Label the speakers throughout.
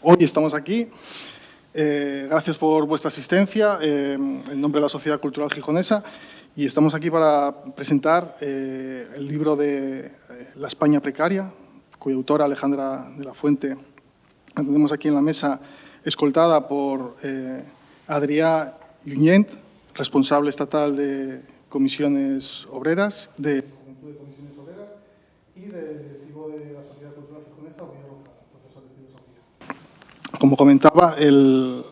Speaker 1: hoy estamos aquí. Gracias por vuestra asistencia en nombre de la Sociedad Cultural Gijonesa, y estamos aquí para presentar el libro de La España precaria, cuya autora Alejandra de la Fuente la tenemos aquí en la mesa, escoltada por Adrià Junyent, responsable estatal de Comisiones Obreras, de Juventud de Comisiones Obreras, y del directivo de la Sociedad Cultural Gijonesa, Oriol Lozano, profesor de filosofía. Como comentaba, el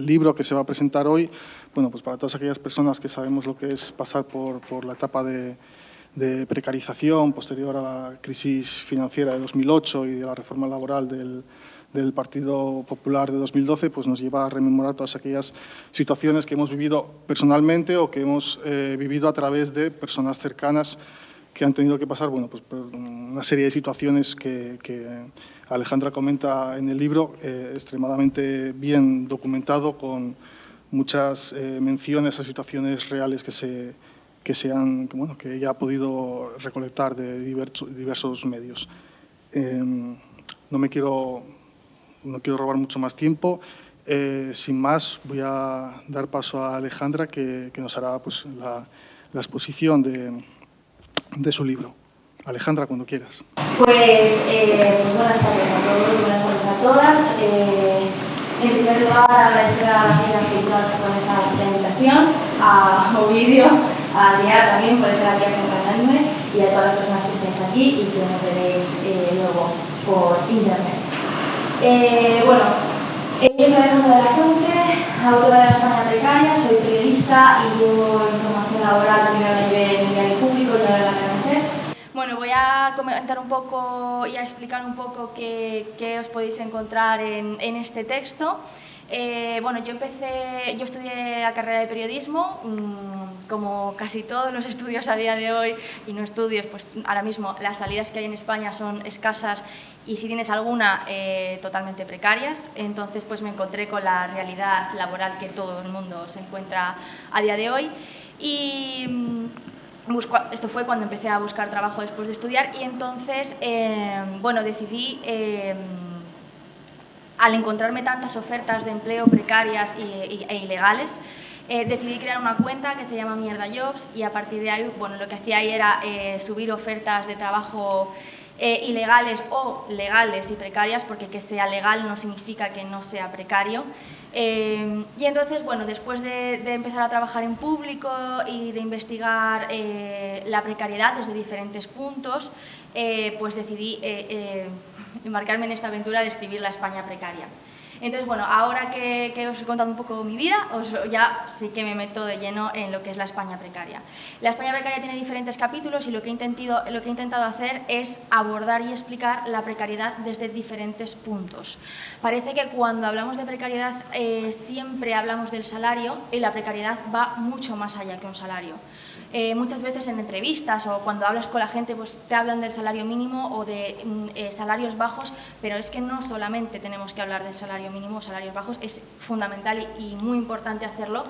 Speaker 1: libro que se va a presentar hoy, bueno, pues para todas aquellas personas que sabemos lo que es pasar por la etapa de precarización posterior a la crisis financiera de 2008 y de la reforma laboral del Partido Popular de 2012, pues nos lleva a rememorar todas aquellas situaciones que hemos vivido personalmente o que hemos vivido a través de personas cercanas que han tenido que pasar, bueno, pues por una serie de situaciones que Alejandra comenta en el libro, extremadamente bien documentado, con muchas menciones a situaciones reales que ella ha podido recolectar de diversos medios. No quiero robar mucho más tiempo. Sin más, voy a dar paso a Alejandra, que nos hará pues, la exposición de su libro. Alejandra, cuando quieras.
Speaker 2: Pues buenas tardes a todos, buenas tardes a todas. En primer lugar, agradecer a la Sociedad Cultural Gijonesa la invitación, a Ovidio, a Adrià también por estar aquí acompañándome, y a todas las personas que estáis aquí y que nos veréis luego por internet. Yo soy Alejandra de la Fuente, autora de La España precaria, soy periodista y llevo información laboral primero la llevé en el diario público y ahora en la cadena. Bueno, voy a comentar un poco y a explicar un poco qué os podéis encontrar en este texto. Yo estudié la carrera de periodismo, como casi todos los estudios a día de hoy, y no estudios, pues ahora mismo las salidas que hay en España son escasas y si tienes alguna, totalmente precarias. Entonces pues me encontré con la realidad laboral que todo el mundo se encuentra a día de hoy. Y esto fue cuando empecé a buscar trabajo después de estudiar, y entonces decidí, al encontrarme tantas ofertas de empleo precarias e ilegales, decidí crear una cuenta que se llama Mierda Jobs, y a partir de ahí, lo que hacía ahí era subir ofertas de trabajo ilegales o legales y precarias, porque que sea legal no significa que no sea precario. Y entonces, después de empezar a trabajar en público y de investigar la precariedad desde diferentes puntos, pues decidí embarcarme en esta aventura de escribir La España precaria. Entonces, ahora que os he contado un poco mi vida, ya sí que me meto de lleno en lo que es La España precaria. La España precaria tiene diferentes capítulos y lo que he intentado hacer es abordar y explicar la precariedad desde diferentes puntos. Parece que cuando hablamos de precariedad siempre hablamos del salario, y la precariedad va mucho más allá que un salario. Muchas veces en entrevistas o cuando hablas con la gente, pues te hablan del salario mínimo o de salarios bajos, pero es que no solamente tenemos que hablar del salario mínimo o salarios bajos, es fundamental y muy importante hacerlo,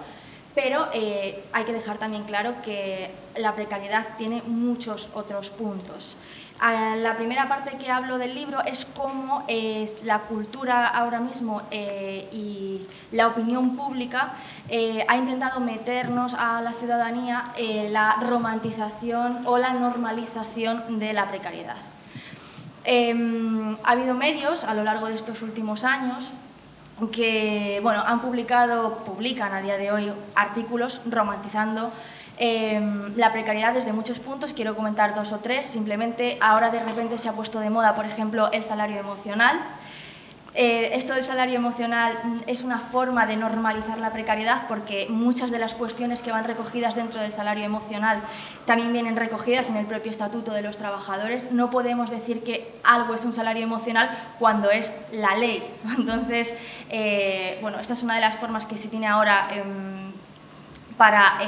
Speaker 2: pero hay que dejar también claro que la precariedad tiene muchos otros puntos. La primera parte que hablo del libro es cómo la cultura ahora mismo y la opinión pública ha intentado meternos a la ciudadanía la romantización o la normalización de la precariedad. Ha habido medios a lo largo de estos últimos años que publican a día de hoy artículos romantizando la precariedad desde muchos puntos. Quiero comentar dos o tres. Simplemente ahora de repente se ha puesto de moda, por ejemplo, el salario emocional. Esto del salario emocional es una forma de normalizar la precariedad, porque muchas de las cuestiones que van recogidas dentro del salario emocional también vienen recogidas en el propio Estatuto de los Trabajadores. No podemos decir que algo es un salario emocional cuando es la ley. Entonces, esta es una de las formas que se tiene ahora para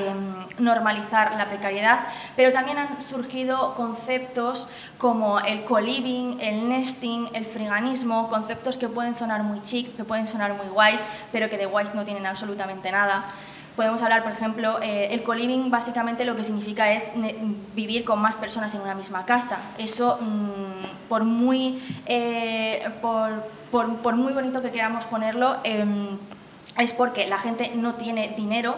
Speaker 2: normalizar la precariedad, pero también han surgido conceptos como el co-living, el nesting, el friganismo, conceptos que pueden sonar muy chic, que pueden sonar muy guays, pero que de guays no tienen absolutamente nada. Podemos hablar, por ejemplo, el co-living básicamente lo que significa es vivir con más personas en una misma casa. Eso, por muy bonito que queramos ponerlo, es porque la gente no tiene dinero,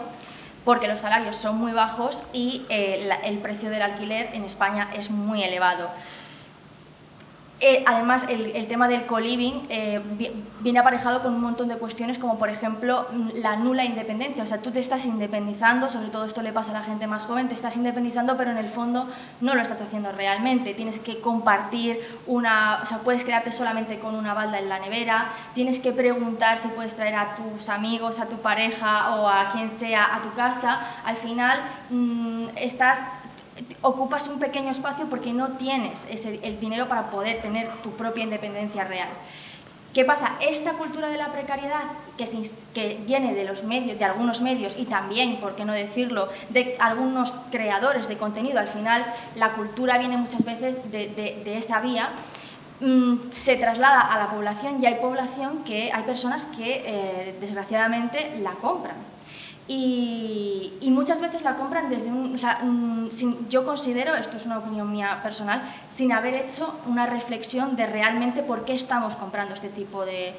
Speaker 2: porque los salarios son muy bajos y el precio del alquiler en España es muy elevado. Además, el tema del co-living viene aparejado con un montón de cuestiones como, por ejemplo, la nula independencia. O sea, tú te estás independizando, sobre todo esto le pasa a la gente más joven, te estás independizando, pero en el fondo no lo estás haciendo realmente. Tienes que compartir o sea, puedes quedarte solamente con una balda en la nevera, tienes que preguntar si puedes traer a tus amigos, a tu pareja o a quien sea a tu casa. Al final, ocupas un pequeño espacio porque no tienes el dinero para poder tener tu propia independencia real. ¿Qué pasa? Esta cultura de la precariedad que viene de los medios, de algunos medios y también, por qué no decirlo, de algunos creadores de contenido, al final la cultura viene muchas veces de esa vía, se traslada a la población y hay personas que desgraciadamente la compran. Y muchas veces la compran desde yo considero, esto es una opinión mía personal, sin haber hecho una reflexión de realmente por qué estamos comprando este tipo de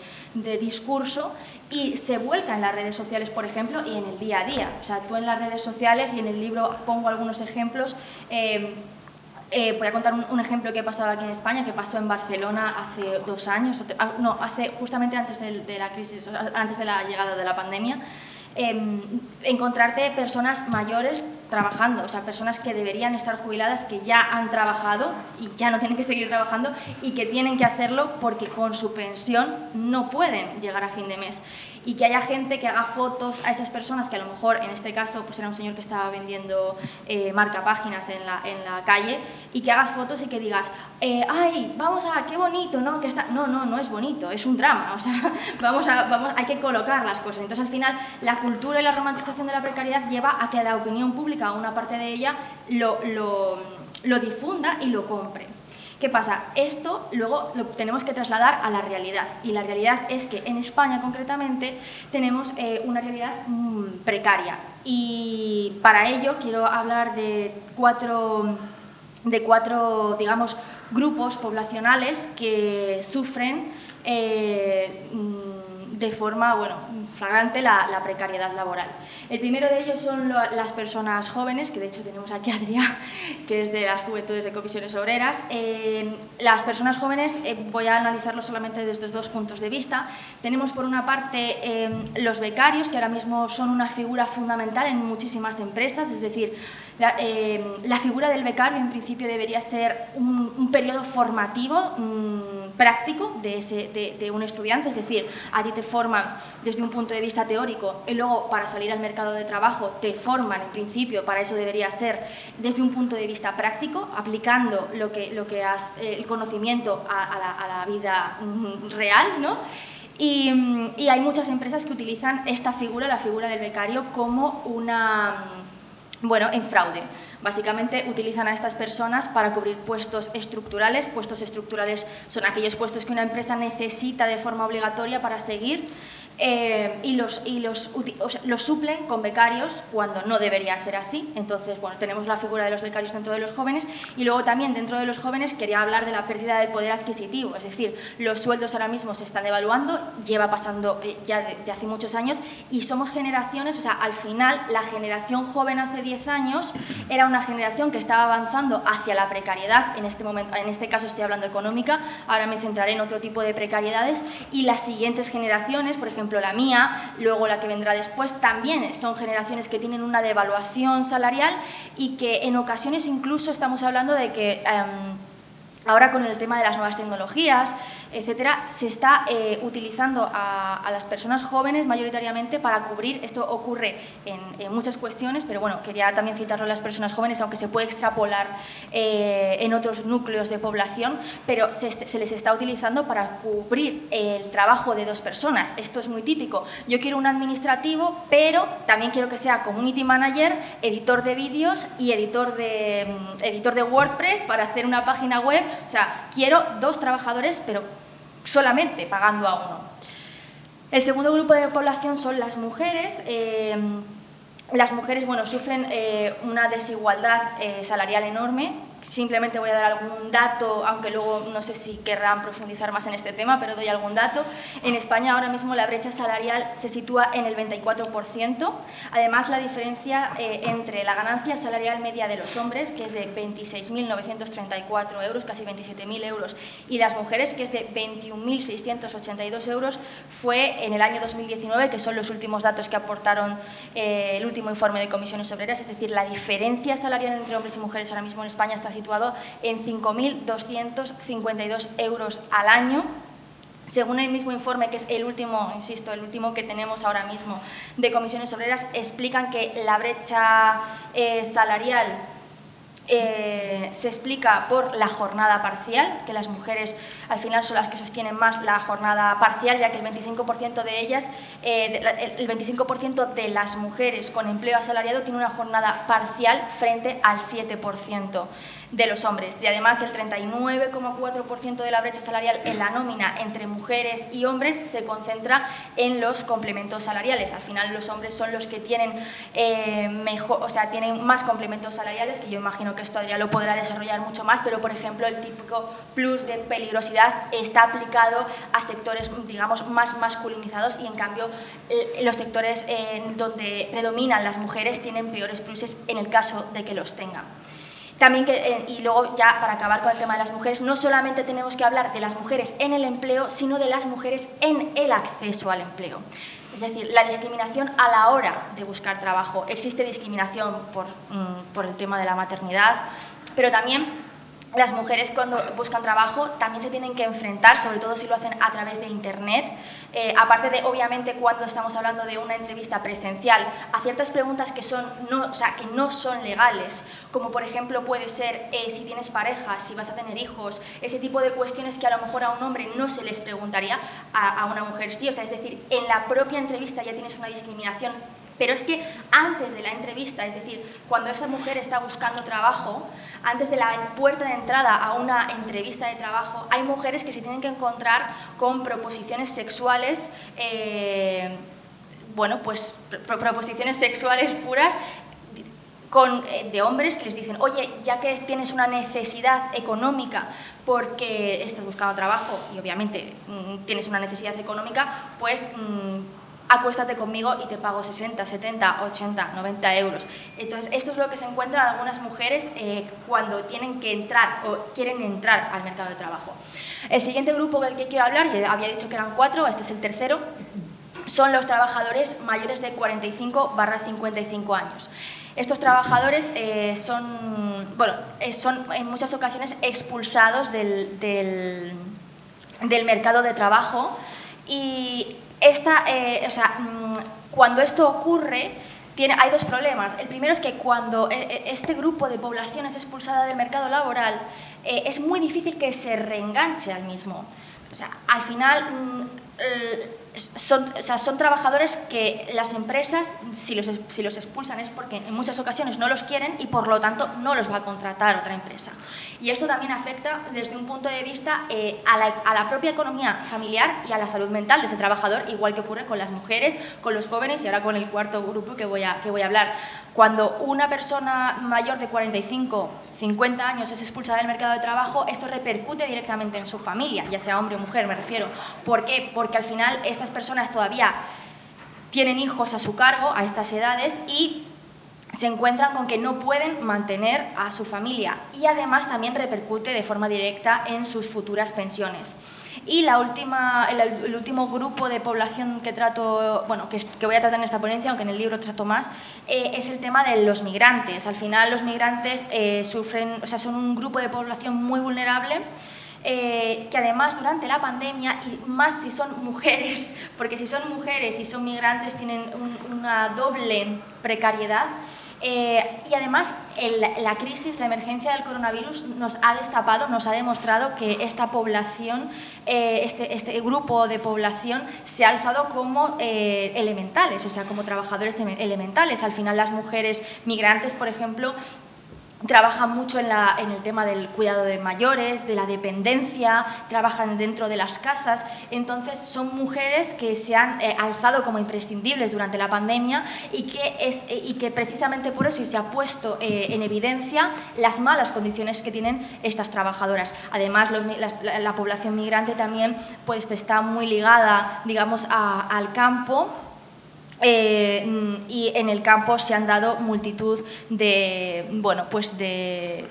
Speaker 2: discurso, y se vuelca en las redes sociales, por ejemplo, y en el día a día. O sea, tú en las redes sociales, y en el libro pongo algunos ejemplos. Voy a contar un ejemplo que ha pasado aquí en España, que pasó en Barcelona hace 2 años, justamente antes de la crisis, antes de la llegada de la pandemia. Encontrarte personas mayores trabajando, o sea, personas que deberían estar jubiladas, que ya han trabajado y ya no tienen que seguir trabajando y que tienen que hacerlo porque con su pensión no pueden llegar a fin de mes. Y que haya gente que haga fotos a esas personas, que a lo mejor en este caso pues era un señor que estaba vendiendo marcapáginas en la calle, y que hagas fotos y que digas, ¡ay, qué bonito! ¿No? No es bonito, es un drama. O sea, hay que colocar las cosas. Entonces, al final, la cultura y la romantización de la precariedad lleva a que la opinión pública, una parte de ella, lo difunda y lo compre. ¿Qué pasa? Esto luego lo tenemos que trasladar a la realidad, y la realidad es que en España concretamente tenemos una realidad precaria, y para ello quiero hablar de cuatro, digamos, grupos poblacionales que sufren de forma flagrante la precariedad laboral. El primero de ellos son las personas jóvenes, que de hecho tenemos aquí a Adrià, que es de las Juventudes de Comisiones Obreras. Las personas jóvenes, voy a analizarlo solamente desde 2 puntos de vista. Tenemos por una parte los becarios, que ahora mismo son una figura fundamental en muchísimas empresas, es decir, la figura del becario en principio debería ser un periodo formativo práctico de un estudiante, es decir, a ti te forman desde un punto de vista teórico y luego para salir al mercado de trabajo te forman, en principio, para eso debería ser desde un punto de vista práctico, aplicando el conocimiento a la vida real, ¿no? Y hay muchas empresas que utilizan esta figura, la figura del becario, como en fraude. Básicamente utilizan a estas personas para cubrir puestos estructurales. Puestos estructurales son aquellos puestos que una empresa necesita de forma obligatoria para seguir, y los suplen con becarios cuando no debería ser así. Entonces, tenemos la figura de los becarios dentro de los jóvenes, y luego también dentro de los jóvenes quería hablar de la pérdida de poder adquisitivo, es decir, los sueldos ahora mismo se están devaluando, lleva pasando ya de hace muchos años, y somos generaciones, o sea, al final la generación joven hace 10 años era una generación que estaba avanzando hacia la precariedad, en este momento, en este caso estoy hablando económica, ahora me centraré en otro tipo de precariedades, y las siguientes generaciones, por ejemplo la mía, luego la que vendrá después, también son generaciones que tienen una devaluación salarial, y que en ocasiones incluso estamos hablando de que ahora con el tema de las nuevas tecnologías, etcétera, se está utilizando a las personas jóvenes mayoritariamente para cubrir. Esto ocurre en muchas cuestiones, pero quería también citarlo a las personas jóvenes, aunque se puede extrapolar en otros núcleos de población, pero se les está utilizando para cubrir el trabajo de 2 personas. Esto es muy típico. Yo quiero un administrativo, pero también quiero que sea community manager, editor de vídeos y editor de WordPress para hacer una página web. O sea, quiero 2 trabajadores, pero solamente pagando a 1. El segundo grupo de población son las mujeres. las mujeres, bueno, sufren una desigualdad salarial enorme. Simplemente voy a dar algún dato, aunque luego no sé si querrán profundizar más en este tema, pero doy algún dato. En España ahora mismo la brecha salarial se sitúa en el 24%. Además, la diferencia entre la ganancia salarial media de los hombres, que es de 26.934 euros, casi 27.000 euros, y las mujeres, que es de 21.682 euros, fue en el año 2019, que son los últimos datos que aportaron el último informe de Comisiones Obreras. Es decir, la diferencia salarial entre hombres y mujeres ahora mismo en España está situado en 5.252 euros al año. Según el mismo informe, que es el último, insisto, el último que tenemos ahora mismo de Comisiones Obreras, explican que la brecha salarial se explica por la jornada parcial, que las mujeres al final son las que sostienen más la jornada parcial, ya que el 25% de ellas, el 25% de las mujeres con empleo asalariado tiene una jornada parcial frente al 7% de los hombres. Y además el 39,4% de la brecha salarial en la nómina entre mujeres y hombres se concentra en los complementos salariales. Al final los hombres son los que tienen tienen más complementos salariales, que yo imagino que esto Adrián lo podrá desarrollar mucho más, pero por ejemplo el típico plus de peligrosidad está aplicado a sectores, digamos, más masculinizados, y en cambio los sectores donde predominan las mujeres tienen peores pluses en el caso de que los tengan. También y luego ya para acabar con el tema de las mujeres, no solamente tenemos que hablar de las mujeres en el empleo, sino de las mujeres en el acceso al empleo. Es decir, la discriminación a la hora de buscar trabajo. Existe discriminación por el tema de la maternidad, pero también las mujeres cuando buscan trabajo también se tienen que enfrentar, sobre todo si lo hacen a través de Internet, aparte de, obviamente, cuando estamos hablando de una entrevista presencial, a ciertas preguntas que no son legales, como por ejemplo puede ser si tienes pareja, si vas a tener hijos, ese tipo de cuestiones que a lo mejor a un hombre no se les preguntaría, a una mujer sí. O sea, es decir, en la propia entrevista ya tienes una discriminación. Pero es que antes de la entrevista, es decir, cuando esa mujer está buscando trabajo, antes de la puerta de entrada a una entrevista de trabajo, hay mujeres que se tienen que encontrar con proposiciones sexuales, proposiciones sexuales puras, de hombres que les dicen: oye, ya que tienes una necesidad económica porque estás buscando trabajo y obviamente tienes una necesidad económica, pues acuéstate conmigo y te pago 60, 70, 80, 90 euros. Entonces, esto es lo que se encuentran algunas mujeres cuando tienen que entrar o quieren entrar al mercado de trabajo. El siguiente grupo del que quiero hablar, ya había dicho que eran 4, este es el tercero, son los trabajadores mayores de 45-55 años. Estos trabajadores son en muchas ocasiones expulsados del mercado de trabajo, y cuando esto ocurre, hay dos problemas. El primero es que cuando este grupo de población es expulsada del mercado laboral, es muy difícil que se reenganche al mismo. O sea, al final son trabajadores que las empresas, si los expulsan, es porque en muchas ocasiones no los quieren y por lo tanto no los va a contratar otra empresa. Y esto también afecta desde un punto de vista a la propia economía familiar y a la salud mental de ese trabajador, igual que ocurre con las mujeres, con los jóvenes y ahora con el cuarto grupo que voy a hablar. Cuando una persona mayor de 45, 50 años es expulsada del mercado de trabajo, esto repercute directamente en su familia, ya sea hombre o mujer, me refiero. ¿Por qué? Porque al final estas personas todavía tienen hijos a su cargo a estas edades y se encuentran con que no pueden mantener a su familia, y además también repercute de forma directa en sus futuras pensiones. Y el último grupo de población que voy a tratar en esta ponencia, aunque en el libro trato más, es el tema de los migrantes. Al final los migrantes son un grupo de población muy vulnerable, que además durante la pandemia, y más si son mujeres, porque si son mujeres y son migrantes tienen una doble precariedad. Y además la crisis, la emergencia del coronavirus nos ha destapado, nos ha demostrado que esta población, este grupo de población se ha alzado como elementales, o sea, como trabajadores elementales. Al final las mujeres migrantes, por ejemplo, trabajan mucho en el tema del cuidado de mayores, de la dependencia, trabajan dentro de las casas. Entonces, son mujeres que se han alzado como imprescindibles durante la pandemia y que precisamente por eso se ha puesto en evidencia las malas condiciones que tienen estas trabajadoras. Además, la población migrante también pues, está muy ligada, digamos, al campo. Y en el campo se han dado multitud de, bueno, pues de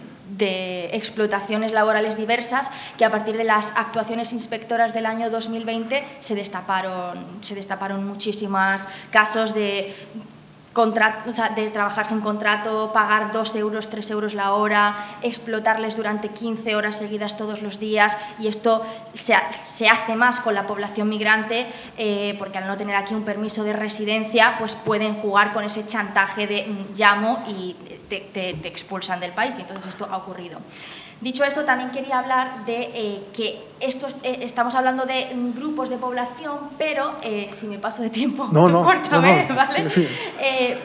Speaker 2: explotaciones laborales diversas que a partir de las actuaciones inspectoras del año 2020 se destaparon muchísimos casos de trabajar sin contrato, pagar 2 euros, 3 euros la hora, explotarles durante 15 horas seguidas todos los días, y esto se hace más con la población migrante porque al no tener aquí un permiso de residencia pues pueden jugar con ese chantaje de llamo y te expulsan del país, y entonces esto ha ocurrido. Dicho esto, también quería hablar de que estamos hablando de grupos de población, pero si me paso de tiempo, córtame, ¿vale? Sí.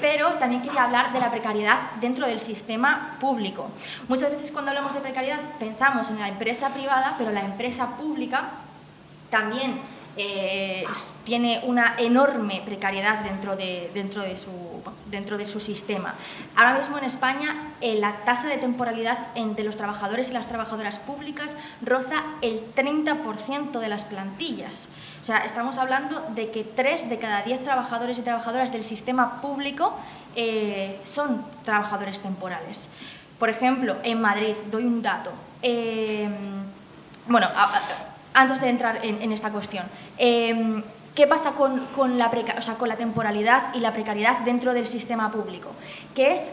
Speaker 2: Pero también quería hablar de la precariedad dentro del sistema público. Muchas veces cuando hablamos de precariedad pensamos en la empresa privada, pero la empresa pública también tiene una enorme precariedad dentro de su sistema. Ahora mismo en España la tasa de temporalidad entre los trabajadores y las trabajadoras públicas roza el 30% de las plantillas. O sea, estamos hablando de que 3 de cada 10 trabajadores y trabajadoras del sistema público son trabajadores temporales. Por ejemplo, en Madrid, doy un dato. Antes de entrar en esta cuestión, ¿qué pasa con la temporalidad y la precariedad dentro del sistema público? Que es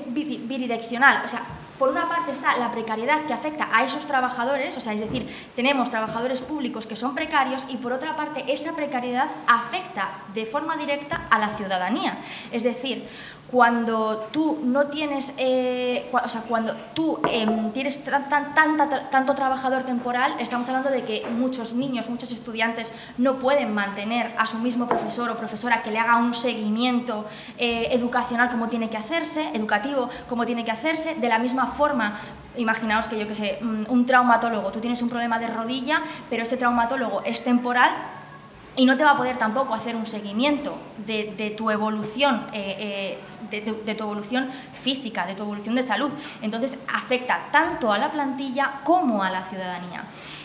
Speaker 2: bidireccional. O sea, por una parte está la precariedad que afecta a esos trabajadores, o sea, es decir, tenemos trabajadores públicos que son precarios, y por otra parte esa precariedad afecta de forma directa a la ciudadanía. Es decir, cuando tú no tienes, cuando tú tienes tanto trabajador temporal, estamos hablando de que muchos niños, muchos estudiantes no pueden mantener a su mismo profesor o profesora que le haga un seguimiento educacional como tiene que hacerse, educativo como tiene que hacerse. De la misma forma, imaginaos que un traumatólogo, tú tienes un problema de rodilla, pero ese traumatólogo es temporal y no te va a poder tampoco hacer un seguimiento de tu evolución, de tu evolución física, de tu evolución de salud. Entonces afecta tanto a la plantilla como a la ciudadanía.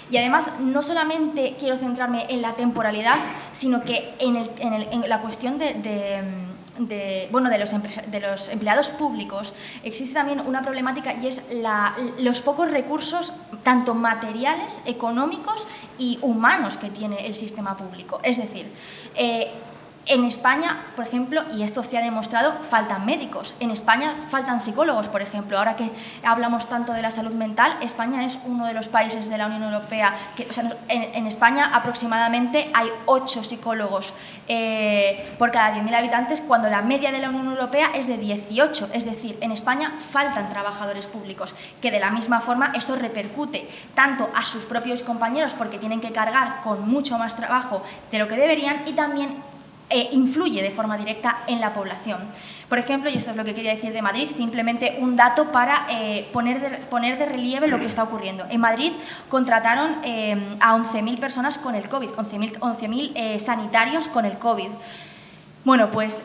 Speaker 2: Y además, no solamente quiero centrarme en la temporalidad, sino que en la cuestión de los empleados públicos existe también una problemática, y es los pocos recursos, tanto materiales, económicos y humanos, que tiene el sistema público. Es decir, en España, por ejemplo, y esto se ha demostrado, faltan médicos. En España faltan psicólogos, por ejemplo. Ahora que hablamos tanto de la salud mental, España es uno de los países de la Unión Europea que, en España aproximadamente hay 8 psicólogos por cada 10.000 habitantes, cuando la media de la Unión Europea es de 18. Es decir, en España faltan trabajadores públicos, que de la misma forma eso repercute tanto a sus propios compañeros, porque tienen que cargar con mucho más trabajo de lo que deberían, y también influye de forma directa en la población. Por ejemplo, y esto es lo que quería decir de Madrid, simplemente un dato para poner de relieve lo que está ocurriendo. En Madrid contrataron a 11.000 personas con el COVID, 11.000 sanitarios con el COVID. Bueno, pues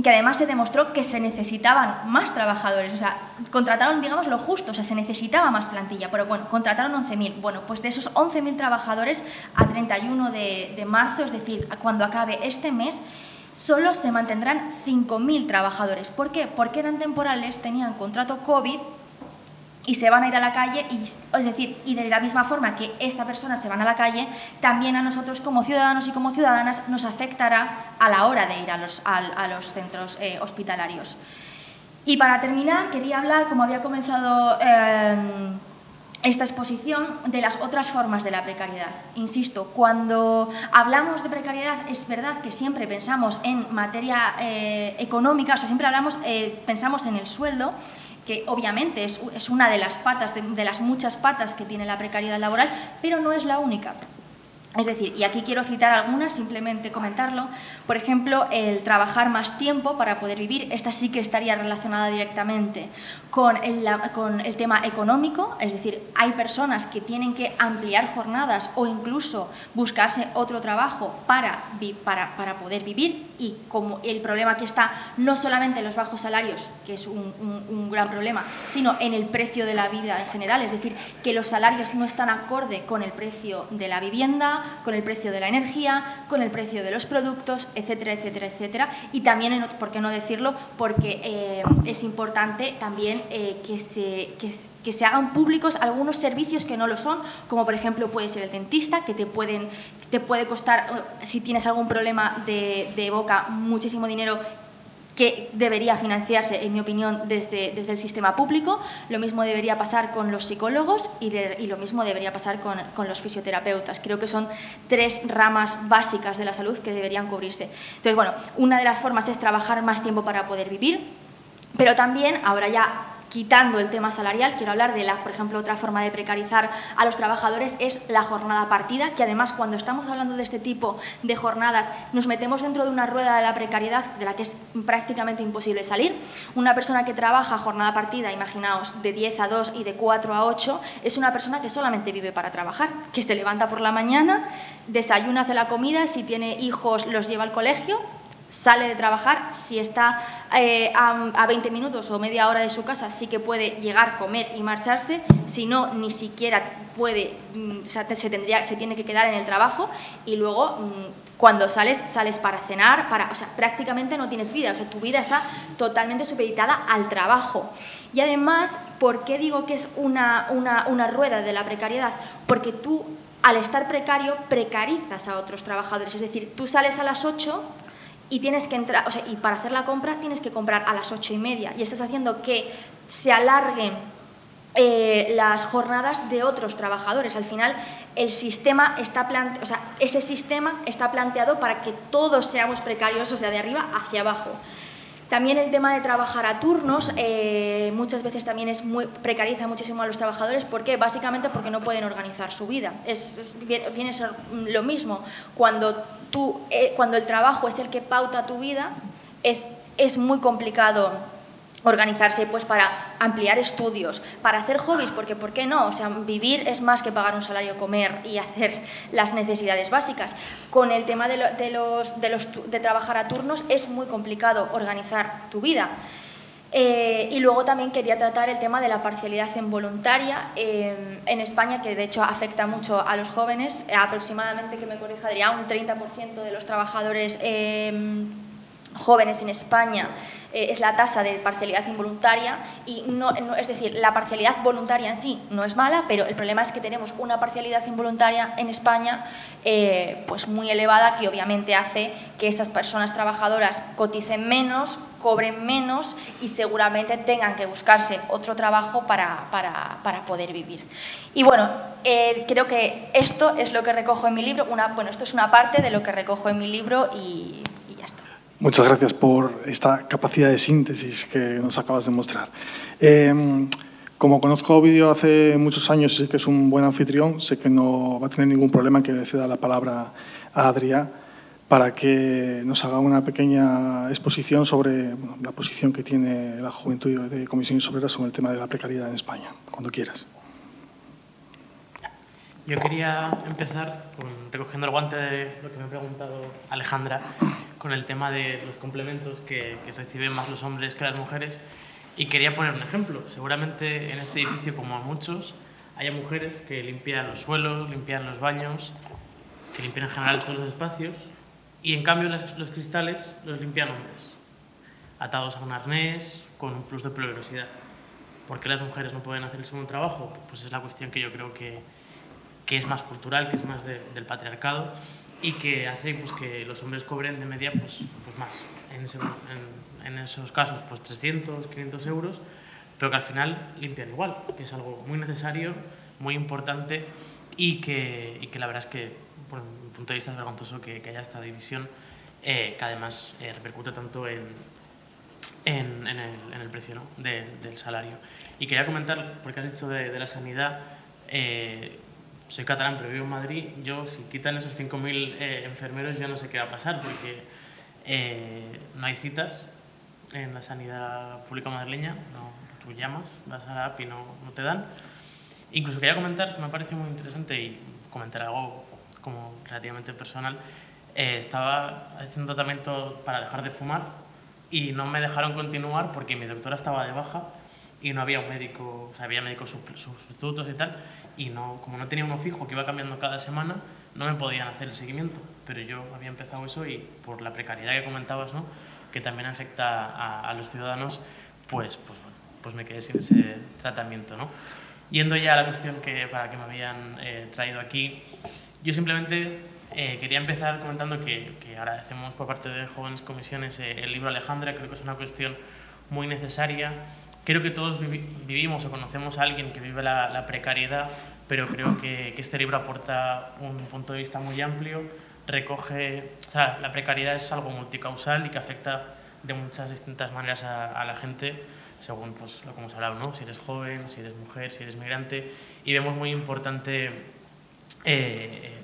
Speaker 2: que además se demostró que se necesitaban más trabajadores, o sea, contrataron, digamos, lo justo, o sea, se necesitaba más plantilla, pero bueno, contrataron 11.000. Bueno, pues de esos 11.000 trabajadores, a 31 de marzo, es decir, cuando acabe este mes, solo se mantendrán 5.000 trabajadores. ¿Por qué? Porque eran temporales, tenían contrato COVID y se van a ir a la calle, y de la misma forma que esta persona se van a la calle, también a nosotros como ciudadanos y como ciudadanas nos afectará a la hora de ir a los centros hospitalarios. Y para terminar, quería hablar, como había comenzado esta exposición, de las otras formas de la precariedad. Insisto, cuando hablamos de precariedad, es verdad que siempre pensamos en materia económica, o sea, siempre pensamos en el sueldo, que obviamente es una de las patas, de las muchas patas que tiene la precariedad laboral, pero no es la única. Es decir, y aquí quiero citar algunas, simplemente comentarlo. Por ejemplo, el trabajar más tiempo para poder vivir. Esta sí que estaría relacionada directamente con el tema económico. Es decir, hay personas que tienen que ampliar jornadas o incluso buscarse otro trabajo para poder vivir. Y como el problema aquí está no solamente en los bajos salarios, que es un gran problema, sino en el precio de la vida en general. Es decir, que los salarios no están acorde con el precio de la vivienda, con el precio de la energía, con el precio de los productos, etcétera, etcétera, etcétera. Y también, ¿por qué no decirlo?, porque es importante también que se hagan públicos algunos servicios que no lo son, como por ejemplo puede ser el dentista, que te puede costar, si tienes algún problema de boca, muchísimo dinero, que debería financiarse, en mi opinión, desde el sistema público. Lo mismo debería pasar con los psicólogos y lo mismo debería pasar con los fisioterapeutas. Creo que son 3 ramas básicas de la salud que deberían cubrirse. Entonces, bueno, una de las formas es trabajar más tiempo para poder vivir, pero también, ahora ya quitando el tema salarial, quiero hablar de por ejemplo, otra forma de precarizar a los trabajadores es la jornada partida, que además cuando estamos hablando de este tipo de jornadas nos metemos dentro de una rueda de la precariedad de la que es prácticamente imposible salir. Una persona que trabaja jornada partida, imaginaos, de 10 a 2 y de 4 a 8, es una persona que solamente vive para trabajar, que se levanta por la mañana, desayuna, hace la comida, si tiene hijos los lleva al colegio, sale de trabajar, si está a 20 minutos o media hora de su casa, sí que puede llegar, comer y marcharse. Si no, ni siquiera puede, se tiene que quedar en el trabajo. Y luego, cuando sales para cenar, o sea, prácticamente no tienes vida. O sea, tu vida está totalmente supeditada al trabajo. Y además, ¿por qué digo que es una rueda de la precariedad? Porque tú, al estar precario, precarizas a otros trabajadores. Es decir, tú sales a las 8 y tienes que entrar, o sea, y para hacer la compra tienes que comprar a las 8:30 y estás haciendo que se alarguen las jornadas de otros trabajadores. Al final, el sistema ese sistema está planteado para que todos seamos precarios, o sea, de arriba hacia abajo. También el tema de trabajar a turnos muchas veces también precariza muchísimo a los trabajadores. ¿Por qué? Básicamente porque no pueden organizar su vida. Viene a ser lo mismo. Cuando el trabajo es el que pauta tu vida, es muy complicado organizarse pues para ampliar estudios, para hacer hobbies, porque ¿por qué no? O sea, vivir es más que pagar un salario, comer y hacer las necesidades básicas. Con el tema de trabajar a turnos es muy complicado organizar tu vida. Y luego también quería tratar el tema de la parcialidad involuntaria en España, que de hecho afecta mucho a los jóvenes. Aproximadamente, que me corrija Adrián, un 30% de los trabajadores jóvenes en España es la tasa de parcialidad involuntaria. Y es decir, la parcialidad voluntaria en sí no es mala, pero el problema es que tenemos una parcialidad involuntaria en España pues muy elevada, que obviamente hace que esas personas trabajadoras coticen menos, cobren menos y seguramente tengan que buscarse otro trabajo para poder vivir. Y bueno, creo que esto es lo que recojo en mi libro. Esto es una parte de lo que recojo en mi libro y ya está.
Speaker 1: Muchas gracias por esta capacidad de síntesis que nos acabas de mostrar. Como conozco a Ovidio hace muchos años y sé que es un buen anfitrión, sé que no va a tener ningún problema en que le ceda la palabra a Adrià para que nos haga una pequeña exposición sobre la posición que tiene la Juventud de Comisiones Obreras sobre el tema de la precariedad en España. Cuando quieras.
Speaker 3: Yo quería empezar recogiendo el guante de lo que me ha preguntado Alejandra, con el tema de los complementos que reciben más los hombres que las mujeres, y quería poner un ejemplo. Seguramente en este edificio, como en muchos, haya mujeres que limpian los suelos, limpian los baños, que limpian en general todos los espacios, y en cambio los cristales los limpian hombres, atados a un arnés, con un plus de peligrosidad. ¿Por qué las mujeres no pueden hacer el segundo trabajo? Pues es la cuestión que yo creo que es más cultural, que es más del patriarcado, y que hace pues, que los hombres cobren de media pues más. En esos casos, pues 300, 500 euros, pero que al final limpian igual, que es algo muy necesario, muy importante, y que la verdad es que, bueno, desde mi punto de vista, es vergonzoso que haya esta división, que además repercute tanto en el precio, ¿no?, del salario. Y quería comentar, porque has dicho de la sanidad, soy catalán pero vivo en Madrid, yo si quitan esos 5.000 enfermeros yo no sé qué va a pasar, porque no hay citas en la sanidad pública madrileña, no, tú llamas, vas a la app y no te dan. Incluso quería comentar, que me ha parecido muy interesante y comentar algo como relativamente personal, estaba haciendo tratamiento para dejar de fumar y no me dejaron continuar porque mi doctora estaba de baja y no había un médico, o sea, había médicos sustitutos y tal, y no, como no tenía uno fijo que iba cambiando cada semana, no me podían hacer el seguimiento. Pero yo había empezado eso y por la precariedad que comentabas, ¿no?, que también afecta a los ciudadanos, pues me quedé sin ese tratamiento, ¿no? Yendo ya a la cuestión para que me habían traído aquí, yo simplemente quería empezar comentando que agradecemos por parte de Jóvenes Comisiones el libro Alejandra. Creo que es una cuestión muy necesaria. Creo que todos vivimos o conocemos a alguien que vive la precariedad, pero creo que este libro aporta un punto de vista muy amplio, recoge, o sea, la precariedad es algo multicausal y que afecta de muchas distintas maneras a la gente, según pues, lo que hemos hablado, ¿no? Si eres joven, si eres mujer, si eres migrante, y vemos muy importante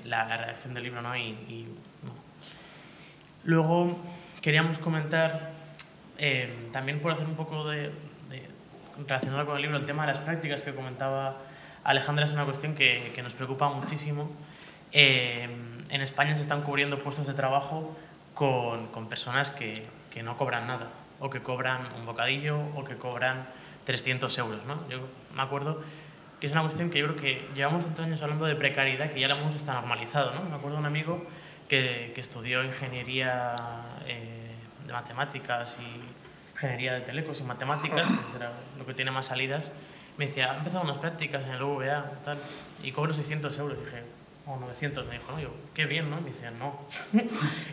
Speaker 3: la redacción del libro, ¿no? ¿no? Luego queríamos comentar, también por hacer un poco relacionado con el libro, el tema de las prácticas que comentaba Alejandra. Es una cuestión que nos preocupa muchísimo. En España se están cubriendo puestos de trabajo con personas que no cobran nada, o que cobran un bocadillo, o que cobran 300 euros, ¿no? Yo me acuerdo que es una cuestión que yo creo que llevamos tantos años hablando de precariedad que ya la hemos está normalizado, ¿no? Me acuerdo de un amigo que estudió ingeniería de matemáticas y ingeniería de telecos y matemáticas, que era lo que tiene más salidas. Me decía, ha empezado unas prácticas en el UVA tal, y cobro 600 euros. Dije, o 900, me dijo, ¿no? Yo, qué bien, ¿no? Me dice, no.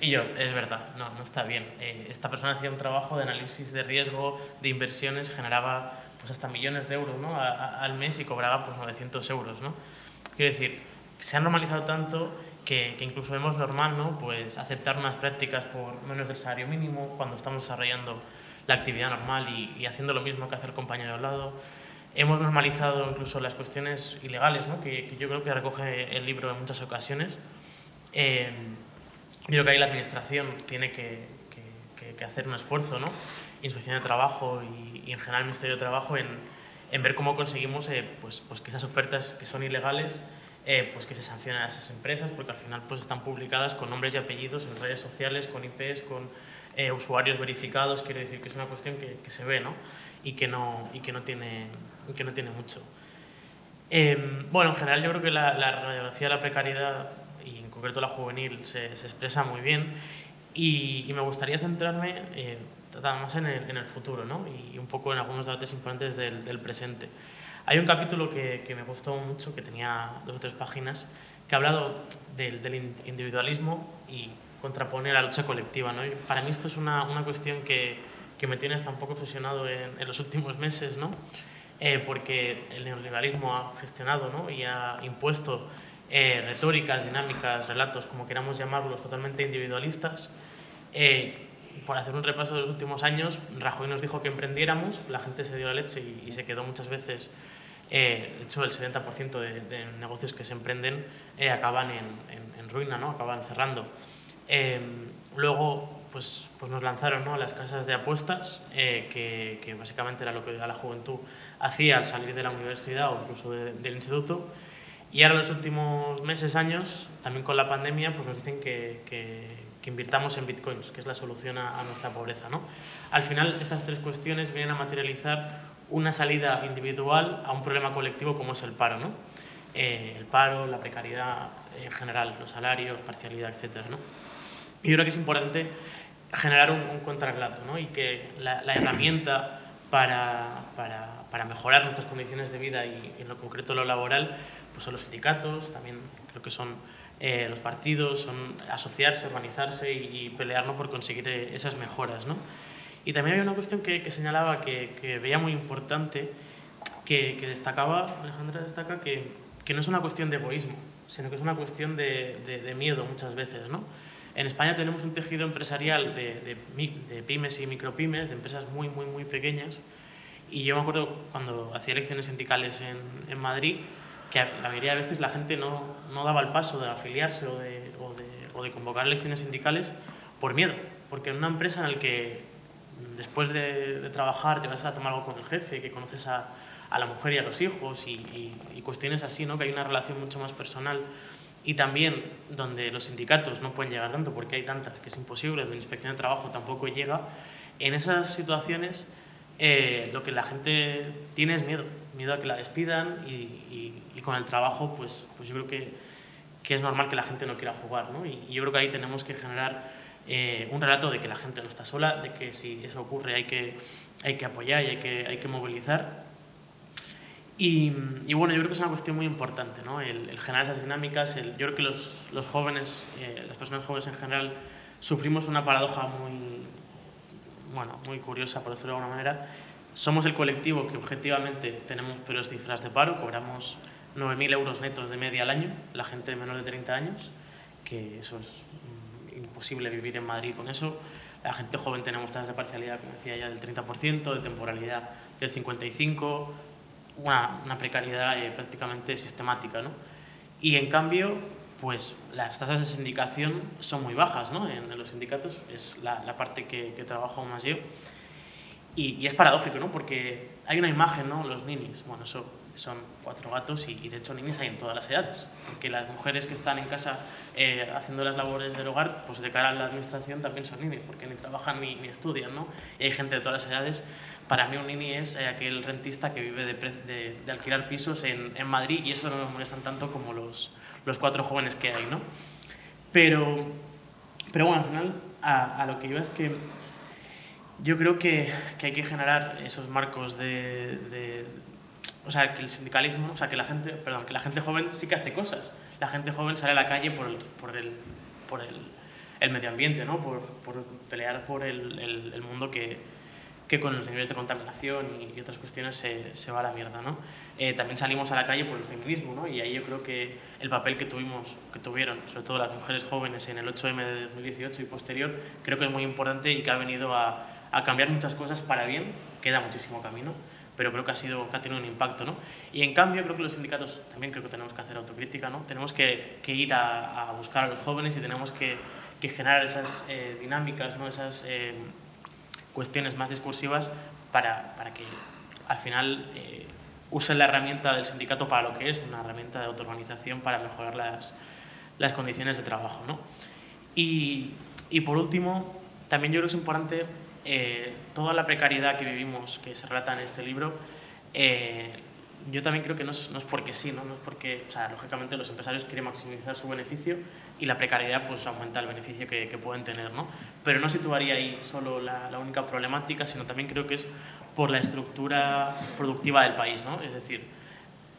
Speaker 3: Y yo, es verdad, no está bien. Esta persona hacía un trabajo de análisis de riesgo, de inversiones, generaba pues hasta millones de euros, ¿no?, al mes, y cobraba pues 900 euros, ¿no? Quiero decir, se ha normalizado tanto que incluso vemos normal, ¿no?, pues aceptar unas prácticas por menos del salario mínimo cuando estamos desarrollando la actividad normal y haciendo lo mismo que hace el compañero al lado. Hemos normalizado incluso las cuestiones ilegales, ¿no?, que yo creo que recoge el libro en muchas ocasiones. Creo que ahí la administración tiene que hacer un esfuerzo, ¿no?, Inspección de Trabajo y en general el Ministerio de Trabajo en ver cómo conseguimos pues que esas ofertas que son ilegales pues que se sancionen a esas empresas, porque al final pues están publicadas con nombres y apellidos en redes sociales, con IPs, con usuarios verificados. Quiero decir que es una cuestión que se ve, ¿no?, y que no tiene mucho. Bueno, en general yo creo que la radiografía de la precariedad, y en concreto la juvenil, se expresa muy bien, y me gustaría centrarme más en el futuro, ¿no?, y un poco en algunos debates importantes del presente. Hay un capítulo que me gustó mucho, que tenía 2 o 3 páginas, que ha hablado del individualismo y contrapone la lucha colectiva, ¿no? Y para mí esto es una cuestión que me tiene hasta un poco obsesionado en los últimos meses, ¿no? Porque el neoliberalismo ha gestionado, ¿no?, y ha impuesto retóricas, dinámicas, relatos, como queramos llamarlos, totalmente individualistas. Por hacer un repaso de los últimos años, Rajoy nos dijo que emprendiéramos, la gente se dio la leche y se quedó muchas veces. De hecho, el 70% de negocios que se emprenden acaban en ruina, ¿no?, acaban cerrando. Luego pues nos lanzaron, ¿no?, a las casas de apuestas, que básicamente era lo que la juventud hacía al salir de la universidad o incluso del instituto. Y ahora, en los últimos meses, años, también con la pandemia, pues nos dicen que invirtamos en bitcoins, que es la solución a nuestra pobreza, ¿no? Al final, estas 3 cuestiones vienen a materializar una salida individual a un problema colectivo como es el paro, ¿no? El paro, la precariedad en general, los salarios, parcialidad, etcétera, ¿no? Y yo creo que es importante generar un contrarrelato, ¿no?, y que la herramienta para mejorar nuestras condiciones de vida y en lo concreto lo laboral, pues son los sindicatos, también creo que son los partidos, son asociarse, organizarse y pelear, ¿no?, por conseguir esas mejoras, ¿no? Y también había una cuestión que señalaba que veía muy importante, que destacaba, Alejandra destaca, que no es una cuestión de egoísmo, sino que es una cuestión de miedo muchas veces, ¿no? En España tenemos un tejido empresarial de pymes y micropymes, de empresas muy, muy, muy pequeñas, y yo me acuerdo cuando hacía elecciones sindicales en Madrid, que la mayoría de veces la gente no daba el paso de afiliarse o de convocar elecciones sindicales por miedo, porque en una empresa en la que después de trabajar te vas a tomar algo con el jefe, que conoces a la mujer y a los hijos y cuestiones así, ¿no? Que hay una relación mucho más personal, y también donde los sindicatos no pueden llegar tanto porque hay tantas que es imposible, donde la inspección de trabajo tampoco llega. En esas situaciones lo que la gente tiene es miedo a que la despidan, y con el trabajo pues yo creo que es normal que la gente no quiera jugar, ¿no? Y yo creo que ahí tenemos que generar un relato de que la gente no está sola, de que si eso ocurre hay que apoyar y hay que movilizar. Y bueno, yo creo que es una cuestión muy importante, ¿no? El generar esas dinámicas. Yo creo que los jóvenes, las personas jóvenes en general, sufrimos una paradoja muy curiosa, por decirlo de alguna manera. Somos el colectivo que objetivamente tenemos peores cifras de paro, cobramos 9.000 euros netos de media al año, la gente de menos de 30 años, que eso es imposible vivir en Madrid con eso. La gente joven tenemos tasas de parcialidad, como decía ya, del 30%, de temporalidad del 55%, una precariedad prácticamente sistemática, ¿no? Y en cambio, pues las tasas de sindicación son muy bajas, ¿no? En los sindicatos es la parte que trabajo más yo. Y es paradójico, ¿no? Porque hay una imagen, ¿no? Los ninis, bueno, eso son 4 gatos y de hecho ninis hay en todas las edades, porque las mujeres que están en casa haciendo las labores del hogar, pues de cara a la administración también son ninis, porque ni trabajan ni estudian, ¿no? Y hay gente de todas las edades. Para mí un nini es aquel rentista que vive de alquilar pisos en Madrid, y eso no me molestan tanto como los 4 jóvenes que hay, ¿no? Pero bueno, al final a lo que iba es que yo creo que hay que generar esos marcos o sea, que el sindicalismo, o sea, que la gente joven sí que hace cosas. La gente joven sale a la calle por el medio ambiente, ¿no? Por pelear por el mundo que con los niveles de contaminación y otras cuestiones se va a la mierda, ¿no? También salimos a la calle por el feminismo, ¿no? Y ahí yo creo que el papel que tuvieron, sobre todo las mujeres jóvenes en el 8M de 2018 y posterior, creo que es muy importante y que ha venido a cambiar muchas cosas para bien. Queda muchísimo camino, pero creo que ha tenido un impacto, ¿no? Y en cambio creo que los sindicatos también creo que tenemos que hacer autocrítica, ¿no? Tenemos que ir a buscar a los jóvenes y tenemos que generar esas dinámicas, ¿no? Esas cuestiones más discursivas para que al final usen la herramienta del sindicato para lo que es, una herramienta de autoorganización para mejorar las condiciones de trabajo, ¿no? Y por último, también yo creo que es importante toda la precariedad que vivimos, que se relata en este libro. Yo también creo que no es porque sí, ¿no? No es porque, o sea, lógicamente los empresarios quieren maximizar su beneficio y la precariedad pues aumenta el beneficio que pueden tener, ¿no? Pero no situaría ahí solo la única problemática, sino también creo que es por la estructura productiva del país, ¿no? Es decir,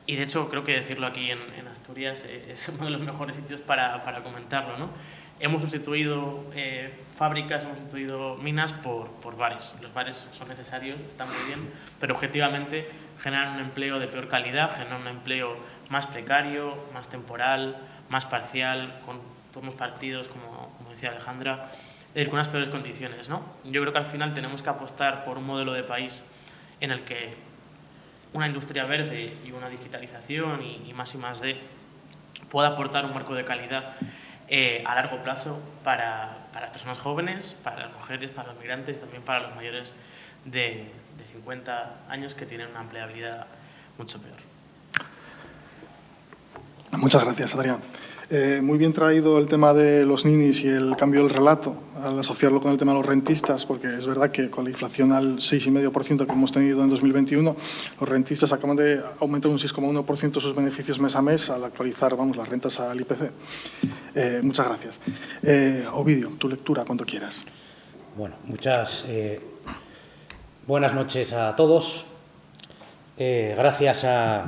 Speaker 3: y de hecho creo que decirlo aquí en Asturias es uno de los mejores sitios para comentarlo, ¿no? Hemos sustituido fábricas, hemos sustituido minas por bares. Los bares son necesarios, están muy bien, pero objetivamente generan un empleo de peor calidad, generan un empleo más precario, más temporal, más parcial, con turnos partidos, como decía Alejandra, con unas peores condiciones, ¿no? Yo creo que al final tenemos que apostar por un modelo de país en el que una industria verde y una digitalización y más pueda aportar un marco de calidad a largo plazo para las personas jóvenes, para las mujeres, para los migrantes y también para los mayores de 50 años que tienen una empleabilidad mucho peor.
Speaker 1: Muchas gracias, Adrián. Muy bien traído el tema de los ninis y el cambio del relato, al asociarlo con el tema de los rentistas, porque es verdad que con la inflación al 6,5% que hemos tenido en 2021, los rentistas acaban de aumentar un 6,1% sus beneficios mes a mes al actualizar, las rentas al IPC. Muchas gracias. Ovidio, tu lectura cuando quieras.
Speaker 4: Bueno, muchas buenas noches a todos. Gracias a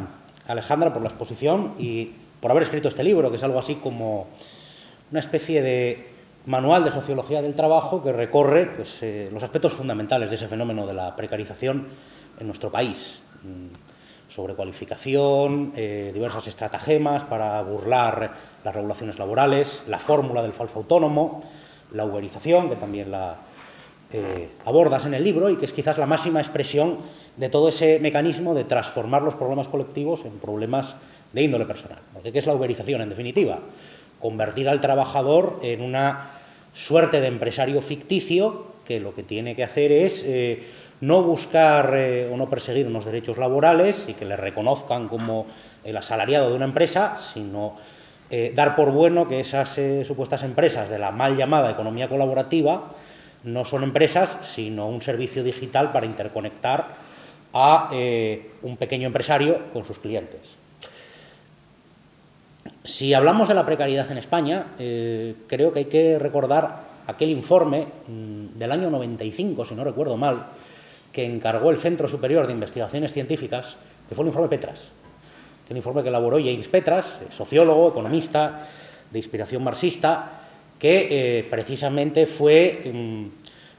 Speaker 4: Alejandra por la exposición y por haber escrito este libro, que es algo así como una especie de manual de sociología del trabajo que recorre pues, los aspectos fundamentales de ese fenómeno de la precarización en nuestro país. Sobrecualificación, diversas estratagemas para burlar las regulaciones laborales, la fórmula del falso autónomo, la uberización, que también la abordas en el libro y que es quizás la máxima expresión de todo ese mecanismo de transformar los problemas colectivos en problemas de índole personal. Porque ¿qué es la uberización, en definitiva? Convertir al trabajador en una suerte de empresario ficticio que lo que tiene que hacer es no buscar o no perseguir unos derechos laborales y que le reconozcan como el asalariado de una empresa, sino dar por bueno que esas supuestas empresas de la mal llamada economía colaborativa no son empresas, sino un servicio digital para interconectar a un pequeño empresario con sus clientes. Si hablamos de la precariedad en España, creo que hay que recordar aquel informe del año 95, si no recuerdo mal, que encargó el Centro Superior de Investigaciones Científicas, que fue el informe Petras, que es un informe que elaboró James Petras, sociólogo, economista, de inspiración marxista, que precisamente fue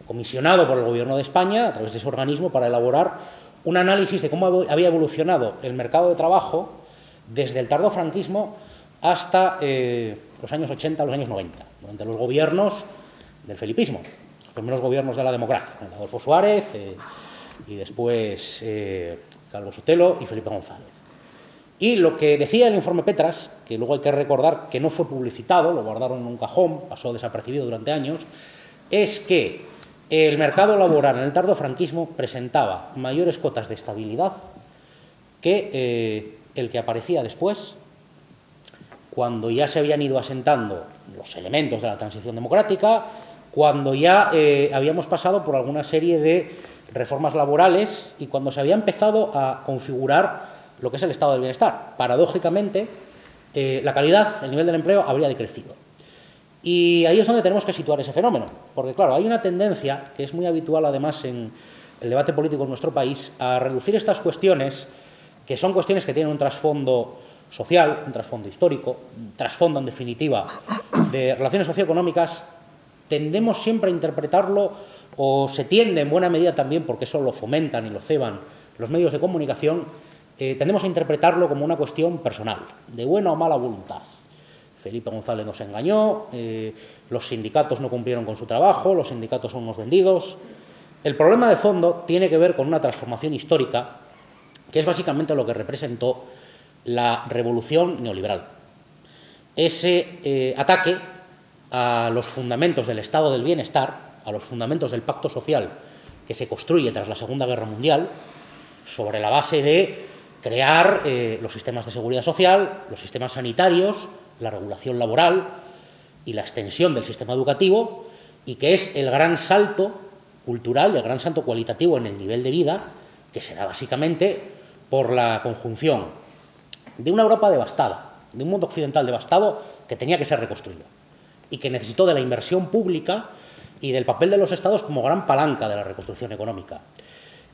Speaker 4: comisionado por el Gobierno de España, a través de ese organismo, para elaborar un análisis de cómo había evolucionado el mercado de trabajo desde el tardofranquismo hasta los años 80, los años 90, durante los gobiernos del felipismo, los primeros gobiernos de la democracia, Adolfo Suárez y después Calvo Sotelo y Felipe González. Y lo que decía el informe Petras, que luego hay que recordar que no fue publicitado, lo guardaron en un cajón, pasó desapercibido durante años, es que el mercado laboral en el tardofranquismo presentaba mayores cotas de estabilidad que el que aparecía después, cuando ya se habían ido asentando los elementos de la transición democrática, cuando ya habíamos pasado por alguna serie de reformas laborales y cuando se había empezado a configurar lo que es el estado del bienestar. Paradójicamente, la calidad, el nivel del empleo habría decrecido. Y ahí es donde tenemos que situar ese fenómeno, porque claro, hay una tendencia, que es muy habitual además en el debate político en nuestro país, a reducir estas cuestiones, que son cuestiones que tienen un trasfondo social, un trasfondo histórico, un trasfondo, en definitiva, de relaciones socioeconómicas. Tendemos siempre a interpretarlo, o se tiende en buena medida también, porque eso lo fomentan y lo ceban los medios de comunicación, tendemos a interpretarlo como una cuestión personal, de buena o mala voluntad. Felipe González nos engañó, los sindicatos no cumplieron con su trabajo, los sindicatos son unos vendidos. El problema de fondo tiene que ver con una transformación histórica, que es básicamente lo que representó la revolución neoliberal. Ese ataque a los fundamentos del estado del bienestar, a los fundamentos del pacto social que se construye tras la Segunda Guerra Mundial, sobre la base de crear los sistemas de seguridad social, los sistemas sanitarios, la regulación laboral y la extensión del sistema educativo, y que es el gran salto cultural, el gran salto cualitativo en el nivel de vida, que se da básicamente por la conjunción de una Europa devastada, de un mundo occidental devastado que tenía que ser reconstruido y que necesitó de la inversión pública y del papel de los Estados como gran palanca de la reconstrucción económica,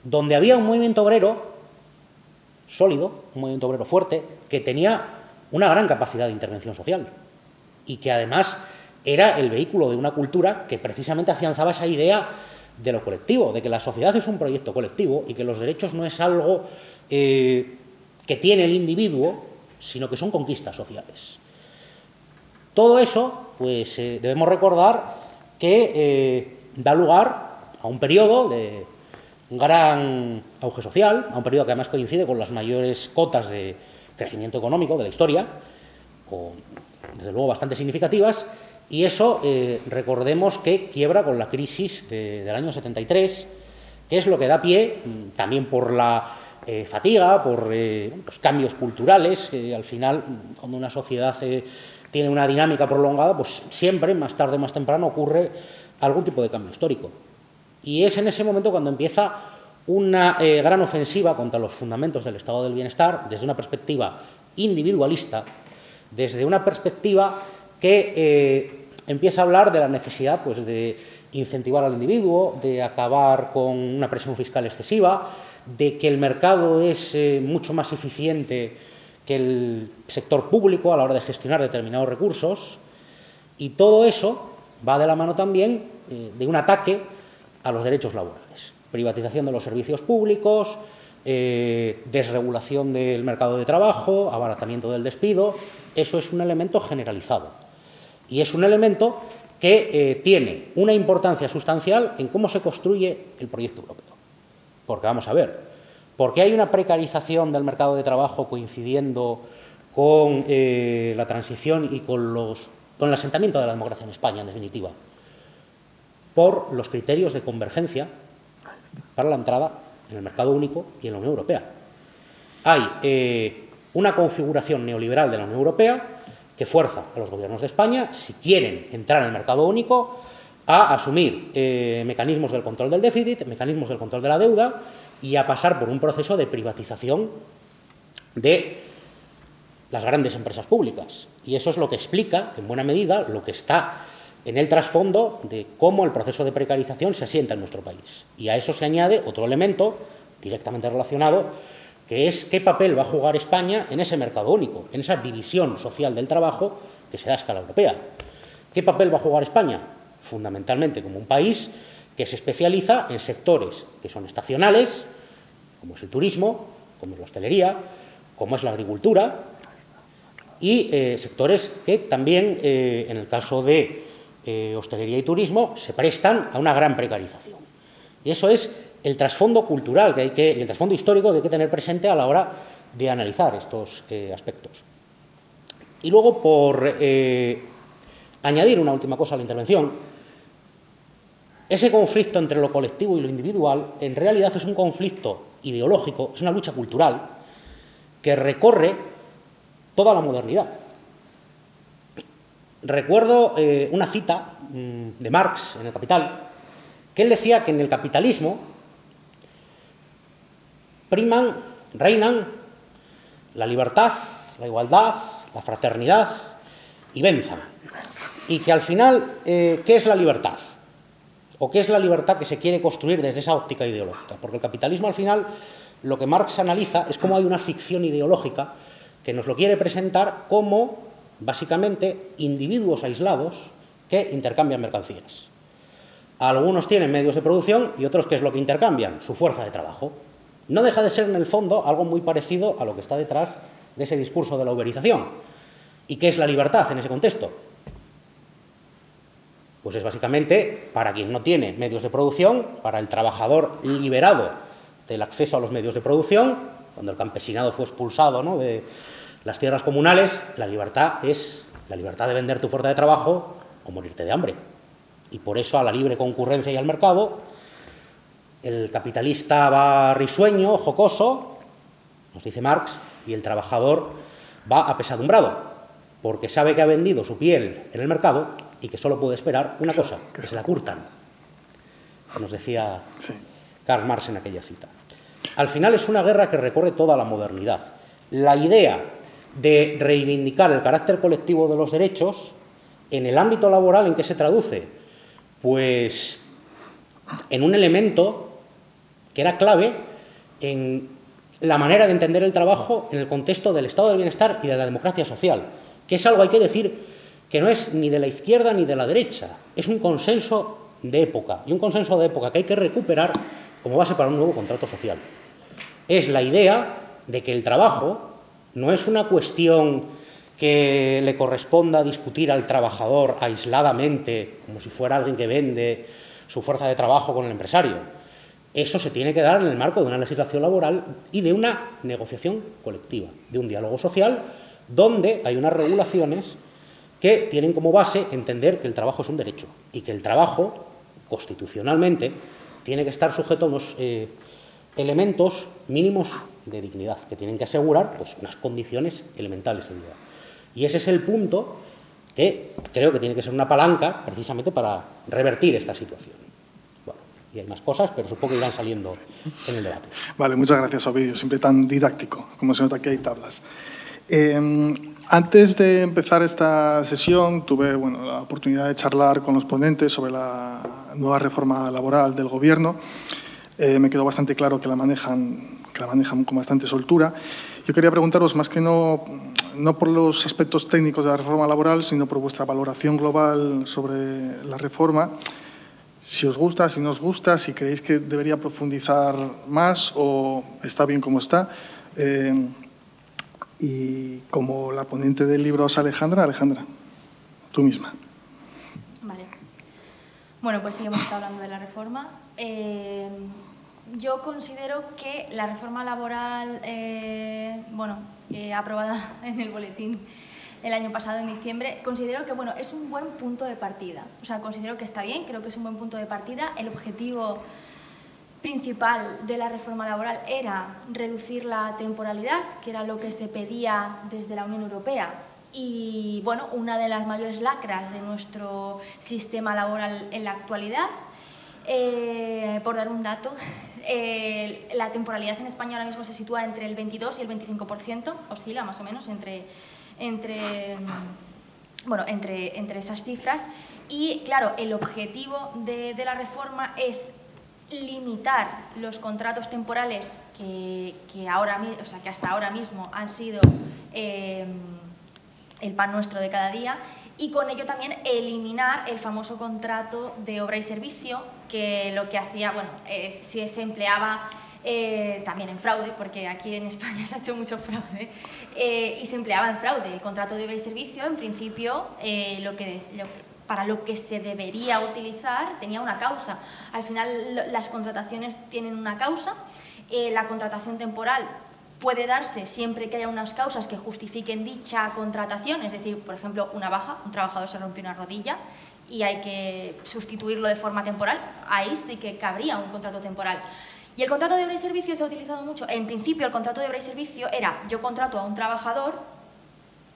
Speaker 4: donde había un movimiento obrero sólido, un movimiento obrero fuerte, que tenía una gran capacidad de intervención social y que además era el vehículo de una cultura que precisamente afianzaba esa idea de lo colectivo, de que la sociedad es un proyecto colectivo y que los derechos no es algo que tiene el individuo, sino que son conquistas sociales. Todo eso, pues debemos recordar que da lugar a un periodo de gran auge social, a un periodo que además coincide con las mayores cotas de crecimiento económico de la historia, desde luego bastante significativas, y eso recordemos que quiebra con la crisis del año 73, que es lo que da pie, también por la fatiga, por los cambios culturales, al final, cuando una sociedad tiene una dinámica prolongada, pues siempre, más tarde o más temprano, ocurre algún tipo de cambio histórico. Y es en ese momento cuando empieza una gran ofensiva contra los fundamentos del estado del bienestar, desde una perspectiva individualista, desde una perspectiva que empieza a hablar de la necesidad, pues, de incentivar al individuo, de acabar con una presión fiscal excesiva, de que el mercado es mucho más eficiente que el sector público a la hora de gestionar determinados recursos, y todo eso va de la mano también de un ataque a los derechos laborales. Privatización de los servicios públicos, desregulación del mercado de trabajo, abaratamiento del despido. Eso es un elemento generalizado. Y es un elemento que tiene una importancia sustancial en cómo se construye el proyecto europeo. Porque vamos a ver, ¿por qué hay una precarización del mercado de trabajo coincidiendo con la transición y con el asentamiento de la democracia en España, en definitiva? Por los criterios de convergencia para la entrada en el mercado único y en la Unión Europea. Hay una configuración neoliberal de la Unión Europea que fuerza a los gobiernos de España, si quieren entrar en el mercado único, a asumir mecanismos del control del déficit, mecanismos del control de la deuda y a pasar por un proceso de privatización de las grandes empresas públicas. Y eso es lo que explica, en buena medida, lo que está en el trasfondo de cómo el proceso de precarización se asienta en nuestro país. Y a eso se añade otro elemento directamente relacionado, que es qué papel va a jugar España en ese mercado único, en esa división social del trabajo que se da a escala europea. ¿Qué papel va a jugar España? Fundamentalmente como un país que se especializa en sectores que son estacionales, como es el turismo, como es la hostelería, como es la agricultura, y sectores que también, en el caso de hostelería y turismo, se prestan a una gran precarización. Y eso es el trasfondo cultural, el trasfondo histórico que hay que tener presente a la hora de analizar estos aspectos. Y luego, por añadir una última cosa a la intervención, ese conflicto entre lo colectivo y lo individual, en realidad es un conflicto ideológico, es una lucha cultural que recorre toda la modernidad. Recuerdo una cita de Marx en El Capital, que él decía que en el capitalismo reinan la libertad, la igualdad, la fraternidad y venzan. Y que al final, ¿qué es la libertad? ¿O qué es la libertad que se quiere construir desde esa óptica ideológica? Porque el capitalismo, al final, lo que Marx analiza es cómo hay una ficción ideológica que nos lo quiere presentar como, básicamente, individuos aislados que intercambian mercancías. Algunos tienen medios de producción y otros, ¿qué es lo que intercambian? Su fuerza de trabajo. No deja de ser, en el fondo, algo muy parecido a lo que está detrás de ese discurso de la uberización. ¿Y qué es la libertad en ese contexto? Pues es básicamente, para quien no tiene medios de producción, para el trabajador liberado del acceso a los medios de producción, cuando el campesinado fue expulsado, ¿no?, de las tierras comunales, la libertad es la libertad de vender tu fuerza de trabajo o morirte de hambre. Y por eso, a la libre concurrencia y al mercado, el capitalista va risueño, jocoso, nos dice Marx, y el trabajador va apesadumbrado, porque sabe que ha vendido su piel en el mercado y que solo puede esperar una cosa, que se la curtan. Nos decía Karl Marx en aquella cita. Al final es una guerra que recorre toda la modernidad. La idea de reivindicar el carácter colectivo de los derechos, en el ámbito laboral, ¿en qué se traduce? Pues en un elemento que era clave en la manera de entender el trabajo en el contexto del estado del bienestar y de la democracia social, que es algo, hay que decir, que no es ni de la izquierda ni de la derecha, es un consenso de época, y un consenso de época que hay que recuperar como base para un nuevo contrato social. Es la idea de que el trabajo no es una cuestión que le corresponda discutir al trabajador aisladamente, como si fuera alguien que vende su fuerza de trabajo con el empresario. Eso se tiene que dar en el marco de una legislación laboral y de una negociación colectiva, de un diálogo social, donde hay unas regulaciones que tienen como base entender que el trabajo es un derecho y que el trabajo, constitucionalmente, tiene que estar sujeto a unos elementos mínimos de dignidad, que tienen que asegurar, pues, unas condiciones elementales de vida. Y ese es el punto que creo que tiene que ser una palanca precisamente para revertir esta situación. Bueno, y hay más cosas, pero supongo que irán saliendo en el debate.
Speaker 1: Vale, muchas gracias, Ovidio, siempre tan didáctico, como se nota que hay tablas. Antes de empezar esta sesión, tuve la oportunidad de charlar con los ponentes sobre la nueva reforma laboral del Gobierno. Me quedó bastante claro que la manejan con bastante soltura. Yo quería preguntaros, más que no por los aspectos técnicos de la reforma laboral, sino por vuestra valoración global sobre la reforma, si os gusta, si no os gusta, si creéis que debería profundizar más o está bien como está. Y como la ponente del libro es Alejandra, tú misma.
Speaker 2: Vale. Bueno, pues sí, hemos estado hablando de la reforma. Yo considero que la reforma laboral, aprobada en el boletín el año pasado, en diciembre, considero que es un buen punto de partida. O sea, considero que está bien, creo que es un buen punto de partida. El objetivo principal de la reforma laboral era reducir la temporalidad, que era lo que se pedía desde la Unión Europea. Y, bueno, una de las mayores lacras de nuestro sistema laboral en la actualidad. Por dar un dato, la temporalidad en España ahora mismo se sitúa entre el 22 y el 25%, oscila más o menos entre esas cifras. Y, claro, el objetivo de la reforma es limitar los contratos temporales que hasta ahora mismo han sido el pan nuestro de cada día, y con ello también eliminar el famoso contrato de obra y servicio, que lo que hacía, si se empleaba también en fraude, porque aquí en España se ha hecho mucho fraude, y se empleaba en fraude. El contrato de obra y servicio, en principio, para lo que se debería utilizar, tenía una causa. Al final, las contrataciones tienen una causa. La contratación temporal puede darse siempre que haya unas causas que justifiquen dicha contratación, es decir, por ejemplo, una baja, un trabajador se rompió una rodilla y hay que sustituirlo de forma temporal, ahí sí que cabría un contrato temporal. Y el contrato de obra y servicio se ha utilizado mucho. En principio, el contrato de obra y servicio era: yo contrato a un trabajador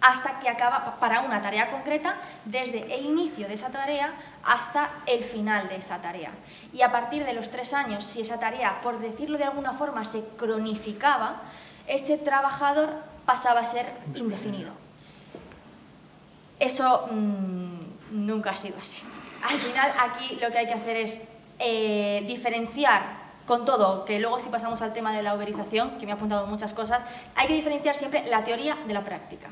Speaker 2: hasta que acaba para una tarea concreta, desde el inicio de esa tarea hasta el final de esa tarea. Y a partir de los 3 años, si esa tarea, por decirlo de alguna forma, se cronificaba, ese trabajador pasaba a ser indefinido. Eso nunca ha sido así. Al final, aquí lo que hay que hacer es diferenciar, con todo, que luego si pasamos al tema de la uberización, que me ha apuntado muchas cosas, hay que diferenciar siempre la teoría de la práctica.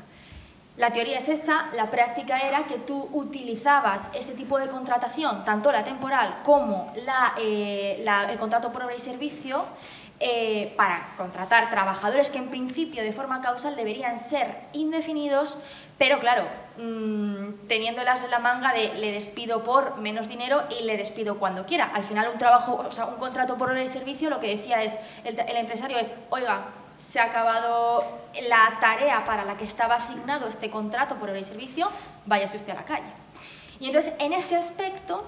Speaker 2: La teoría es esa, la práctica era que tú utilizabas ese tipo de contratación, tanto la temporal como el contrato por obra y servicio, para contratar trabajadores que en principio de forma causal deberían ser indefinidos, pero claro, teniéndolas de la manga de le despido por menos dinero y le despido cuando quiera. Al final un contrato por hora y servicio, lo que decía el empresario es: oiga, se ha acabado la tarea para la que estaba asignado este contrato por hora y servicio, váyase usted a la calle. Y entonces, en ese aspecto,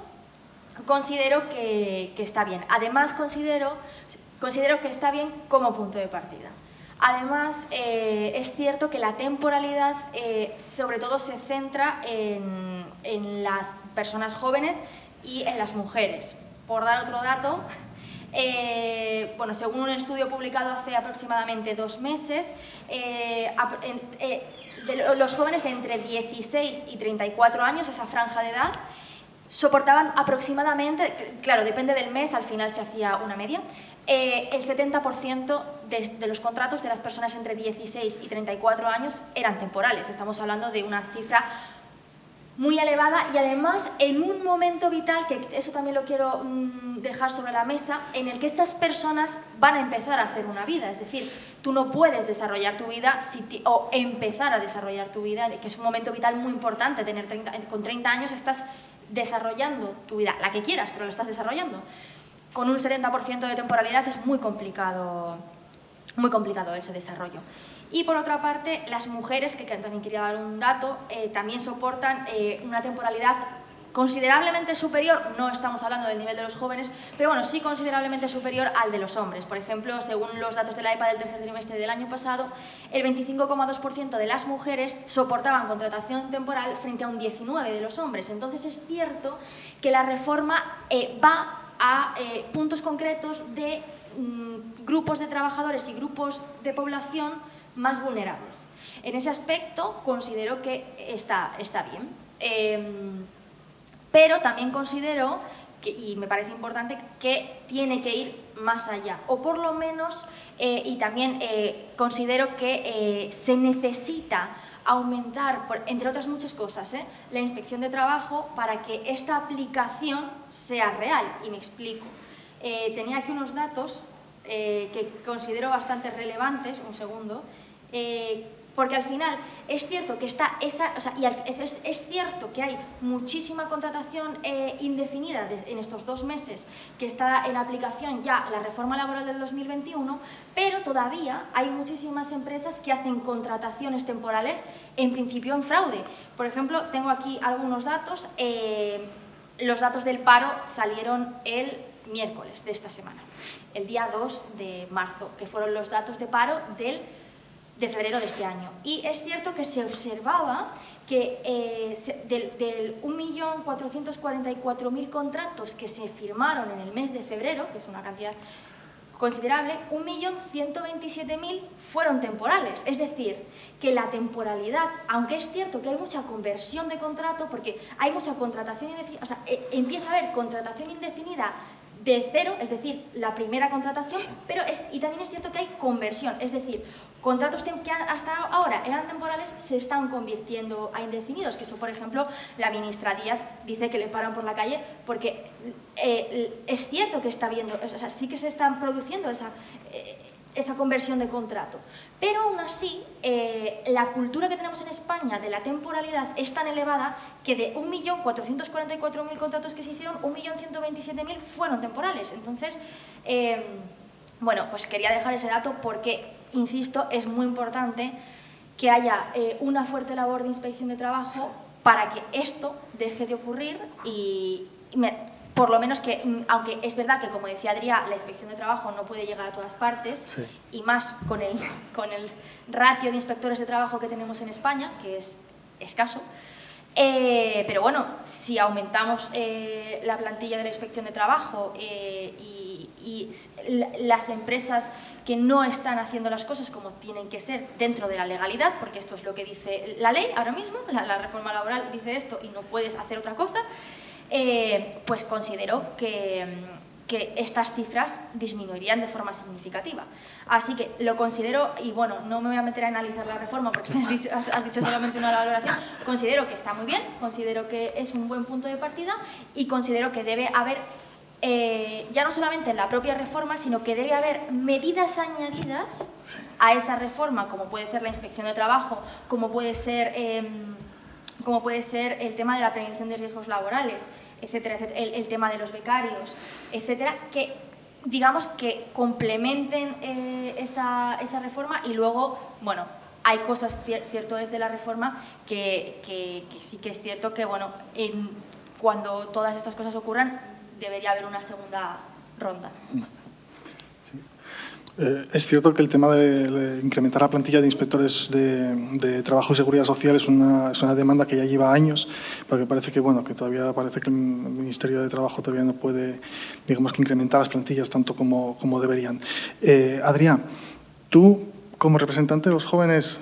Speaker 2: considero que está bien. Además, considero que está bien como punto de partida. Además, es cierto que la temporalidad sobre todo se centra en las personas jóvenes y en las mujeres. Por dar otro dato, según un estudio publicado hace aproximadamente 2 meses, los jóvenes de entre 16 y 34 años, esa franja de edad, soportaban aproximadamente, claro, depende del mes, al final se hacía una media, el 70% de los contratos de las personas entre 16 y 34 años eran temporales. Estamos hablando de una cifra muy elevada y además en un momento vital, que eso también lo quiero dejar sobre la mesa, en el que estas personas van a empezar a hacer una vida. Es decir, tú no puedes desarrollar tu vida o empezar a desarrollar tu vida, que es un momento vital muy importante. Con 30 años estás desarrollando tu vida, la que quieras, pero la estás desarrollando. Con un 70% de temporalidad es muy complicado ese desarrollo. Y por otra parte, las mujeres, que también quería dar un dato, también soportan una temporalidad considerablemente superior, no estamos hablando del nivel de los jóvenes, pero bueno, sí considerablemente superior al de los hombres. Por ejemplo, según los datos de la EPA del tercer trimestre del año pasado, el 25,2% de las mujeres soportaban contratación temporal frente a un 19% de los hombres. Entonces es cierto que la reforma va a puntos concretos de grupos de trabajadores y grupos de población más vulnerables. En ese aspecto considero que está bien. Pero también considero, y me parece importante, que tiene que ir más allá. O por lo menos, y también considero que se necesita aumentar, entre otras muchas cosas, la inspección de trabajo para que esta aplicación sea real. Y me explico. Tenía aquí unos datos que considero bastante relevantes, un segundo, Porque al final es cierto que está es cierto que hay muchísima contratación indefinida en estos 2 meses que está en aplicación ya la reforma laboral del 2021, pero todavía hay muchísimas empresas que hacen contrataciones temporales en principio en fraude. Por ejemplo, tengo aquí algunos datos. Los datos del paro salieron el miércoles de esta semana, el día 2 de marzo, que fueron los datos de paro de febrero de este año. Y es cierto que se observaba que del 1.444.000 contratos que se firmaron en el mes de febrero, que es una cantidad considerable, 1.127.000 fueron temporales. Es decir, que la temporalidad, aunque es cierto que hay mucha conversión de contrato, porque hay mucha contratación indefinida, o sea, empieza a haber contratación indefinida de cero, es decir, la primera contratación, pero y también es cierto que hay conversión, es decir, contratos que hasta ahora eran temporales se están convirtiendo a indefinidos, que eso, por ejemplo, la ministra Díaz dice que le paran por la calle porque es cierto que está viendo, o sea, sí que se están produciendo esa conversión de contrato. Pero aún así, la cultura que tenemos en España de la temporalidad es tan elevada que de 1.444.000 contratos que se hicieron, 1.127.000 fueron temporales. Entonces, bueno, pues quería dejar ese dato porque, insisto, es muy importante que haya una fuerte labor de inspección de trabajo para que esto deje de ocurrir y por lo menos que, aunque es verdad que, como decía Adrià, la inspección de trabajo no puede llegar a todas partes, sí, y más con el ratio de inspectores de trabajo que tenemos en España, que es escaso, pero bueno, si aumentamos la plantilla de la inspección de trabajo y las empresas que no están haciendo las cosas como tienen que ser dentro de la legalidad, porque esto es lo que dice la ley ahora mismo, la reforma laboral dice esto y no puedes hacer otra cosa, pues considero que estas cifras disminuirían de forma significativa. Así que lo considero, y bueno, no me voy a meter a analizar la reforma porque has dicho solamente una valoración, considero que está muy bien, considero que es un buen punto de partida y considero que debe haber, ya no solamente en la propia reforma, sino que debe haber medidas añadidas a esa reforma, como puede ser la inspección de trabajo, como puede ser el tema de la prevención de riesgos laborales, etcétera, etcétera, el tema de los becarios, etcétera, que digamos que complementen esa reforma. Y luego, bueno, hay cosas, cierto es de la reforma, que sí que es cierto que, bueno, cuando todas estas cosas ocurran, debería haber una segunda ronda.
Speaker 1: Es cierto que el tema de incrementar la plantilla de inspectores de trabajo y seguridad social es una demanda que ya lleva años, porque parece que, bueno, que todavía parece que el Ministerio de Trabajo todavía no puede, digamos, que incrementar las plantillas tanto como deberían. Adrià, tú, como representante de los jóvenes,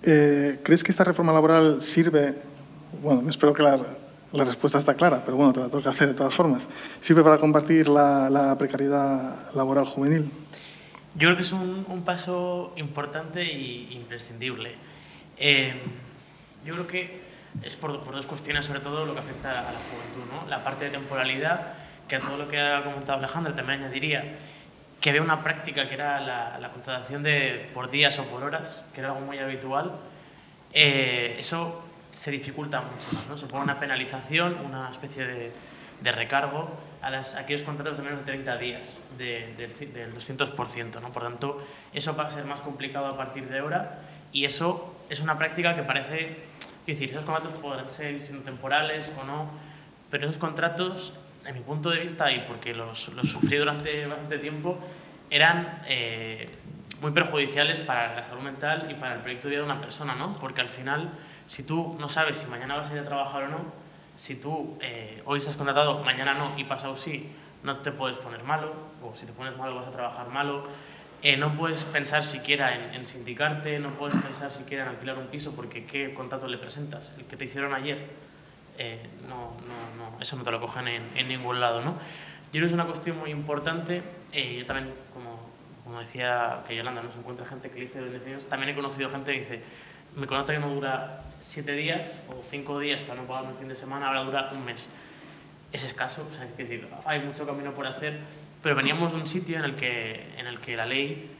Speaker 1: ¿crees que esta reforma laboral sirve? Bueno, espero que la respuesta está clara, pero bueno, te la tengo que hacer de todas formas. ¿Sirve para combatir la precariedad laboral juvenil?
Speaker 3: Yo creo que es un paso importante e imprescindible. Yo creo que es por 2 cuestiones, sobre todo lo que afecta a la juventud, ¿no? La parte de temporalidad, que a todo lo que ha comentado Alejandra también añadiría que había una práctica que era la contratación por días o por horas, que era algo muy habitual. Eso se dificulta mucho más, ¿no? Se pone una penalización, una especie de recargo a aquellos contratos de menos de 30 días, del 200%, ¿no? Por tanto, eso va a ser más complicado a partir de ahora y eso es una práctica que parece, es decir, esos contratos podrán ser siendo temporales o no, pero esos contratos, en mi punto de vista, y porque los sufrí durante bastante tiempo, eran muy perjudiciales para la salud mental y para el proyecto de vida de una persona, ¿no? Porque al final, si tú no sabes si mañana vas a ir a trabajar o no, si tú hoy estás contratado, mañana no y pasado sí, no te puedes poner malo, o si te pones malo vas a trabajar malo, no puedes pensar siquiera en sindicarte, no puedes pensar siquiera en alquilar un piso porque ¿qué contrato le presentas? El que te hicieron ayer, no, eso no te lo cogen en ningún lado, ¿no? Yo creo que es una cuestión muy importante. Yo también, como decía que Yolanda, no se encuentra gente que le dice indefinidos, también he conocido gente que dice, mi contrato ya no dura 7 días o 5 días para no pagarme el fin de semana, ahora dura un mes. Es escaso, o sea, es decir, hay mucho camino por hacer, pero veníamos de un sitio en el que la ley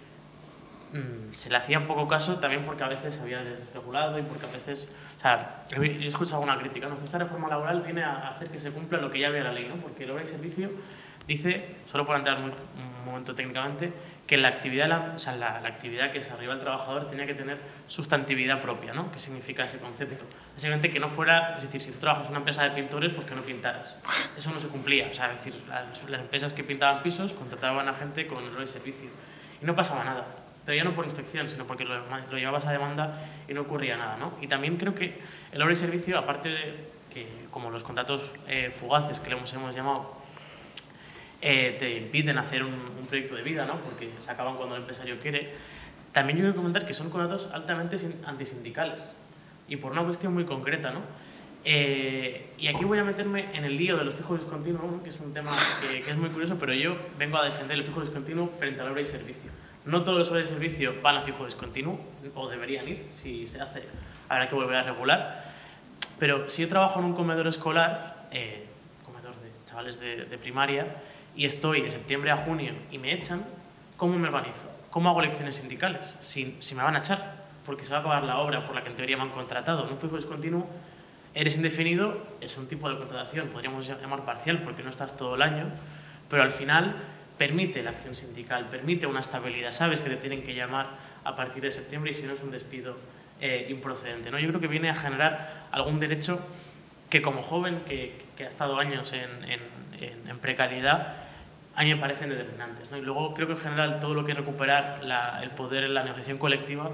Speaker 3: se le hacía poco caso también porque a veces se había desregulado y porque a veces... O sea, yo he escuchado una crítica, ¿no? Esta reforma laboral viene a hacer que se cumpla lo que ya había la ley, ¿no? Porque el obra y servicio dice, solo por entrar un momento técnicamente, que la actividad, la actividad que desarrollaba el trabajador tenía que tener sustantividad propia, ¿no? ¿Qué significa ese concepto? Básicamente que no fuera, es decir, si tú trabajas en una empresa de pintores, pues que no pintaras. Eso no se cumplía, o sea, es decir, las empresas que pintaban pisos contrataban a gente con el obra y servicio y no pasaba nada. Pero ya no por inspección, sino porque lo llevabas a demanda y no ocurría nada, ¿no? Y también creo que el obra y servicio, aparte de que, como los contratos fugaces que le hemos llamado, te impiden hacer un proyecto de vida, ¿no? Porque se acaban cuando el empresario quiere. También yo quiero comentar que son contratos altamente antisindicales y por una cuestión muy concreta, ¿no? Y aquí voy a meterme en el lío de los fijos discontinuos, ¿no? Que es un tema que es muy curioso, pero yo vengo a defender el fijo discontinuo frente al obra y servicio. No todos los obras de servicio van a fijo discontinuo, o deberían ir, si se hace, habrá que volver a regular. Pero si yo trabajo en un comedor escolar, comedor de chavales de primaria, y estoy de septiembre a junio y me echan, ¿cómo me organizo? ¿Cómo hago elecciones sindicales? Si me van a echar, porque se va a acabar la obra por la que en teoría me han contratado. En un fijo discontinuo, eres indefinido, es un tipo de contratación, podríamos llamar parcial, porque no estás todo el año, pero al final permite la acción sindical, permite una estabilidad. Sabes que te tienen que llamar a partir de septiembre y si no es un despido improcedente, ¿no? Yo creo que viene a generar algún derecho que como joven que ha estado años en precariedad, a mí me parecen determinantes, ¿no? Y luego creo que en general todo lo que es recuperar el poder en la negociación colectiva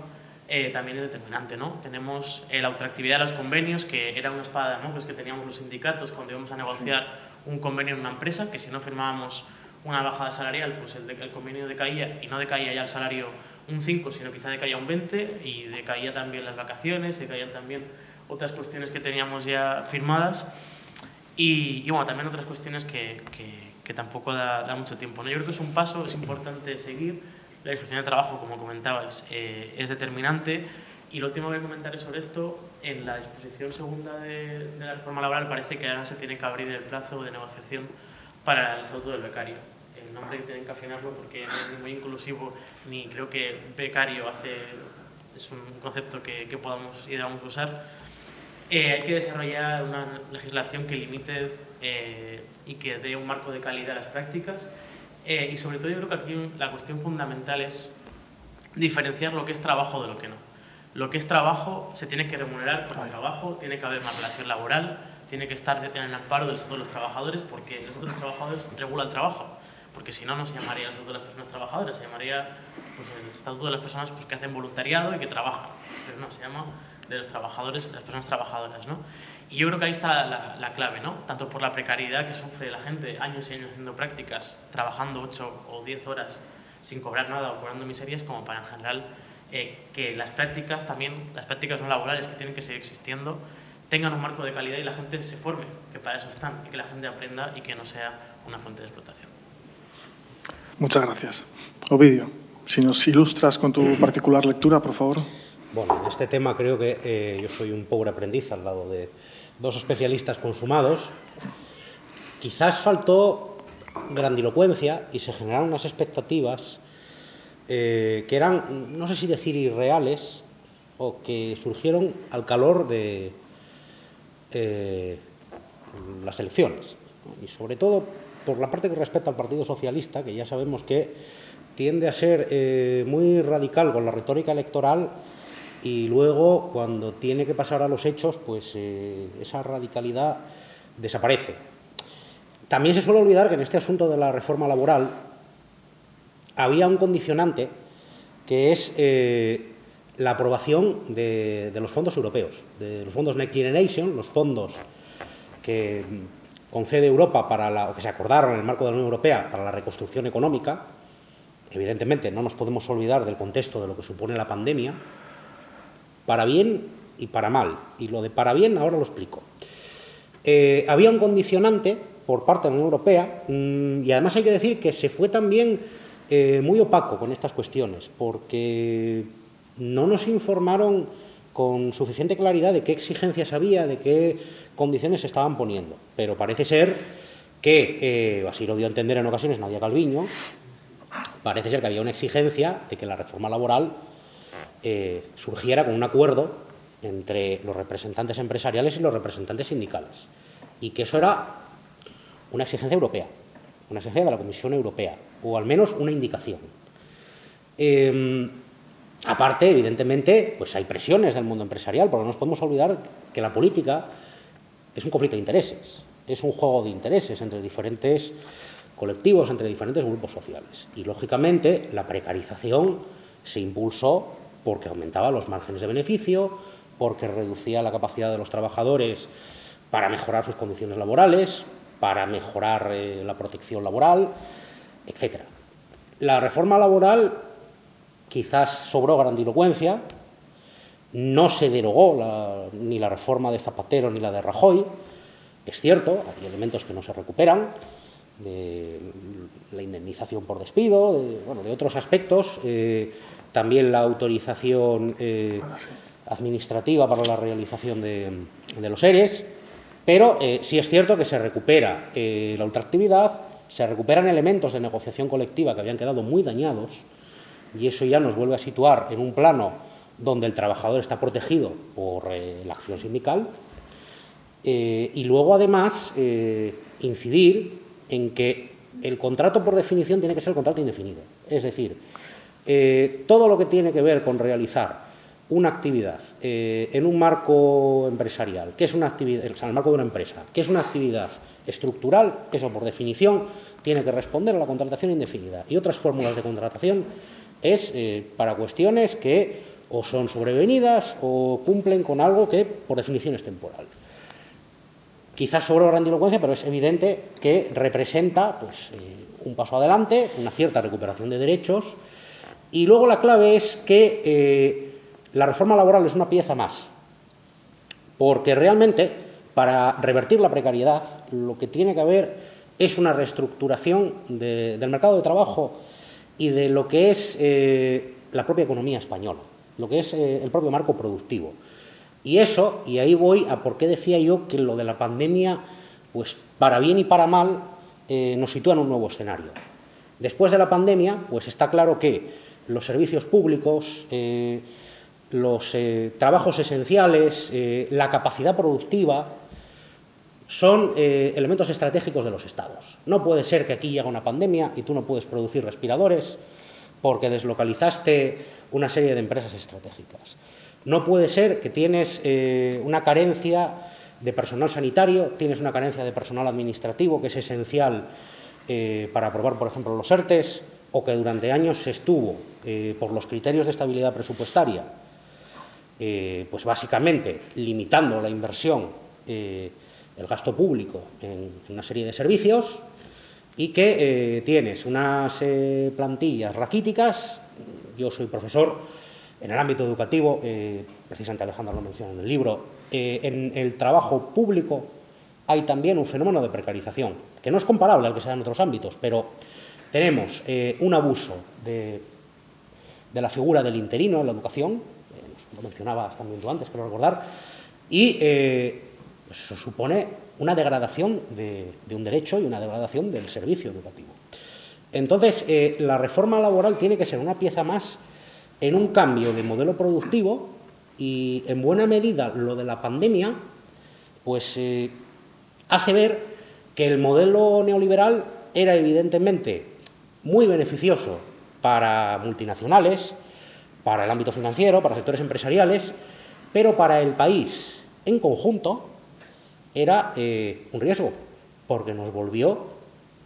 Speaker 3: también es determinante, ¿no? Tenemos la ultraactividad de los convenios, que era una espada de Damocles que teníamos los sindicatos cuando íbamos a negociar un convenio en una empresa, que si no firmábamos una bajada salarial, pues el convenio decaía, y no decaía ya el salario un 5, sino quizá decaía un 20, y decaía también las vacaciones, decaían también otras cuestiones que teníamos ya firmadas, y bueno, también otras cuestiones que tampoco da mucho tiempo, ¿no? Yo creo que es un paso, es importante seguir. La inspección de trabajo, como comentabais, es determinante. Y lo último que comentaré sobre esto, en la disposición segunda de la reforma laboral parece que ahora se tiene que abrir el plazo de negociación para el estatuto del becario. El nombre que tienen que afinarlo porque no es ni muy inclusivo, ni creo que becario es un concepto que podamos y debamos usar. Hay que desarrollar una legislación que limite y que dé un marco de calidad a las prácticas. Y sobre todo yo creo que aquí la cuestión fundamental es diferenciar lo que es trabajo de lo que no. Lo que es trabajo se tiene que remunerar como trabajo, tiene que haber una relación laboral, tiene que estar en el amparo del Estatuto de los Trabajadores, porque el Estatuto de los Trabajadores regula el trabajo, porque si no, no se llamaría el Estatuto de las Personas Trabajadoras, se llamaría pues, el Estatuto de las Personas pues, que hacen voluntariado y que trabajan, pero no, se llama de los trabajadores, de las personas trabajadoras, ¿no? Y yo creo que ahí está la clave, ¿no? Tanto por la precariedad que sufre la gente años y años haciendo prácticas, trabajando 8 o 10 horas sin cobrar nada o cobrando miserias, como para en general que las prácticas también, las prácticas no laborales que tienen que seguir existiendo, tengan un marco de calidad y la gente se forme, que para eso están, y que la gente aprenda y que no sea una fuente de explotación.
Speaker 1: Muchas gracias. Ovidio, si nos ilustras con tu particular lectura, por favor.
Speaker 4: Bueno, en este tema creo que yo soy un pobre aprendiz al lado de dos especialistas consumados. Quizás faltó grandilocuencia y se generaron unas expectativas que eran, no sé si decir irreales, o que surgieron al calor de las elecciones. Y sobre todo por la parte que respecta al Partido Socialista, que ya sabemos que tiende a ser muy radical con la retórica electoral y luego, cuando tiene que pasar a los hechos, pues esa radicalidad desaparece. También se suele olvidar que en este asunto de la reforma laboral había un condicionante que es la aprobación de los fondos europeos, de los fondos Next Generation, los fondos que concede Europa o que se acordaron en el marco de la Unión Europea para la reconstrucción económica. Evidentemente, no nos podemos olvidar del contexto de lo que supone la pandemia, para bien y para mal. Y lo de para bien ahora lo explico. Había un condicionante por parte de la Unión Europea y además hay que decir que se fue también muy opaco con estas cuestiones, porque no nos informaron con suficiente claridad de qué exigencias había, de qué condiciones se estaban poniendo. Pero parece ser que, así lo dio a entender en ocasiones Nadia Calviño, parece ser que había una exigencia de que la reforma laboral surgiera con un acuerdo entre los representantes empresariales y los representantes sindicales, y que eso era una exigencia europea, una exigencia de la Comisión Europea, o al menos una indicación. Aparte, evidentemente, pues hay presiones del mundo empresarial, porque no nos podemos olvidar que la política es un conflicto de intereses, es un juego de intereses entre diferentes colectivos, entre diferentes grupos sociales. Y, lógicamente, la precarización se impulsó porque aumentaba los márgenes de beneficio, porque reducía la capacidad de los trabajadores para mejorar sus condiciones laborales, para mejorar la protección laboral, etc. La reforma laboral quizás sobró grandilocuencia, no se derogó ni la reforma de Zapatero ni la de Rajoy. Es cierto, hay elementos que no se recuperan, de la indemnización por despido, de otros aspectos, también la autorización administrativa para la realización de los ERES, pero sí es cierto que se recupera la ultraactividad, se recuperan elementos de negociación colectiva que habían quedado muy dañados, y eso ya nos vuelve a situar en un plano donde el trabajador está protegido por la acción sindical, y luego, además, incidir en que el contrato, por definición, tiene que ser el contrato indefinido. Es decir, todo lo que tiene que ver con realizar una actividad en un marco empresarial, que es una actividad, o sea, en el marco de una empresa, que es una actividad estructural, eso, por definición, tiene que responder a la contratación indefinida. Y otras fórmulas de contratación es para cuestiones que o son sobrevenidas o cumplen con algo que, por definición, es temporal. Quizás sobró grandilocuencia, pero es evidente que representa pues, un paso adelante, una cierta recuperación de derechos. Y luego la clave es que la reforma laboral es una pieza más, porque realmente, para revertir la precariedad, lo que tiene que haber es una reestructuración del mercado de trabajo y de lo que es la propia economía española, lo que es el propio marco productivo. Y eso, y ahí voy a por qué decía yo que lo de la pandemia, pues para bien y para mal, nos sitúa en un nuevo escenario. Después de la pandemia, pues está claro que los servicios públicos, los trabajos esenciales, la capacidad productiva, son elementos estratégicos de los Estados. No puede ser que aquí llegue una pandemia y tú no puedes producir respiradores porque deslocalizaste una serie de empresas estratégicas. No puede ser que tienes una carencia de personal sanitario, tienes una carencia de personal administrativo que es esencial para aprobar, por ejemplo, los ERTES, o que durante años se estuvo, por los criterios de estabilidad presupuestaria, pues básicamente limitando la inversión, el gasto público en una serie de servicios, y que tienes unas plantillas raquíticas. Yo soy profesor en el ámbito educativo, precisamente Alejandra lo menciona en el libro. En el trabajo público hay también un fenómeno de precarización, que no es comparable al que se da en otros ámbitos, pero tenemos un abuso de la figura del interino en la educación, lo mencionabas también tú antes, creo recordar, y pues eso supone una degradación de un derecho y una degradación del servicio educativo. Entonces, la reforma laboral tiene que ser una pieza más en un cambio de modelo productivo, y en buena medida lo de la pandemia pues hace ver que el modelo neoliberal era evidentemente muy beneficioso para multinacionales, para el ámbito financiero, para sectores empresariales, pero para el país en conjunto era un riesgo, porque nos volvió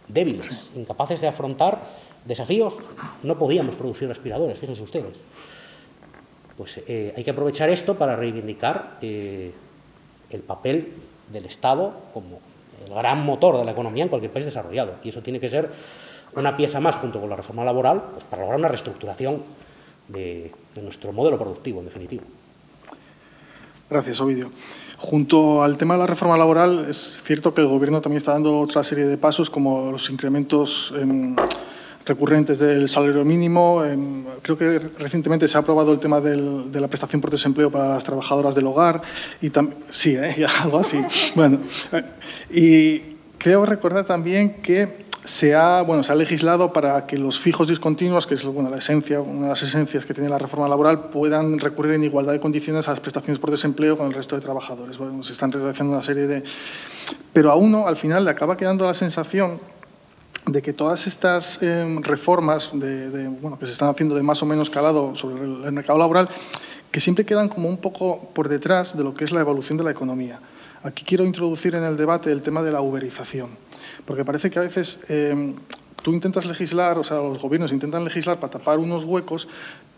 Speaker 4: débiles, incapaces de afrontar desafíos. No podíamos producir respiradores, fíjense ustedes. Pues hay que aprovechar esto para reivindicar el papel del Estado como el gran motor de la economía en cualquier país desarrollado. Y eso tiene que ser una pieza más, junto con la reforma laboral, pues para lograr una reestructuración de nuestro modelo productivo, en definitiva.
Speaker 1: Gracias, Ovidio. Junto al tema de la reforma laboral, es cierto que el Gobierno también está dando otra serie de pasos, como los incrementos recurrentes del salario mínimo. Creo que recientemente se ha aprobado el tema de la prestación por desempleo para las trabajadoras del hogar. Y sí, ya, algo así. Bueno, y creo recordar también que se ha legislado para que los fijos discontinuos, que es una de las esencias que tiene la reforma laboral, puedan recurrir en igualdad de condiciones a las prestaciones por desempleo con el resto de trabajadores. Bueno, se están realizando una serie de... Pero a uno, al final, le acaba quedando la sensación de que todas estas reformas que se están haciendo de más o menos calado sobre el mercado laboral, que siempre quedan como un poco por detrás de lo que es la evolución de la economía. Aquí quiero introducir en el debate el tema de la uberización, porque parece que a veces tú intentas legislar, o sea, los gobiernos intentan legislar para tapar unos huecos,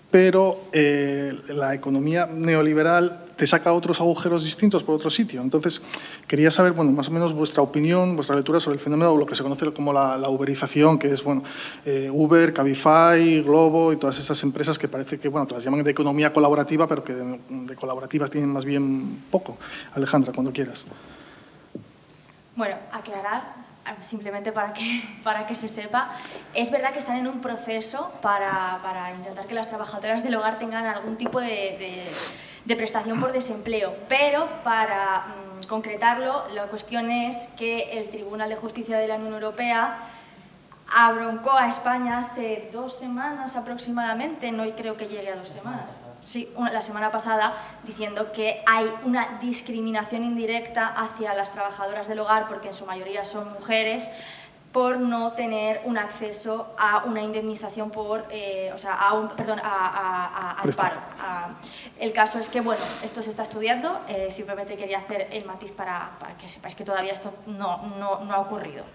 Speaker 1: pero la economía neoliberal te saca otros agujeros distintos por otro sitio. Entonces, quería saber, más o menos vuestra opinión, vuestra lectura sobre el fenómeno, lo que se conoce como la uberización, que es, Uber, Cabify, Globo y todas estas empresas que parece que las llaman de economía colaborativa, pero que de colaborativas tienen más bien poco. Alejandra, cuando quieras.
Speaker 2: Bueno, aclarar, simplemente para que se sepa, es verdad que están en un proceso para intentar que las trabajadoras del hogar tengan algún tipo de prestación por desempleo, pero para concretarlo, la cuestión es que el Tribunal de Justicia de la Unión Europea abroncó a España hace 2 semanas aproximadamente, no creo que llegue a 2 semanas. Sí, la semana pasada, diciendo que hay una discriminación indirecta hacia las trabajadoras del hogar, porque en su mayoría son mujeres, por no tener un acceso a una indemnización por, al paro. El caso es que, esto se está estudiando, simplemente quería hacer el matiz para que sepáis que todavía esto no ha ocurrido.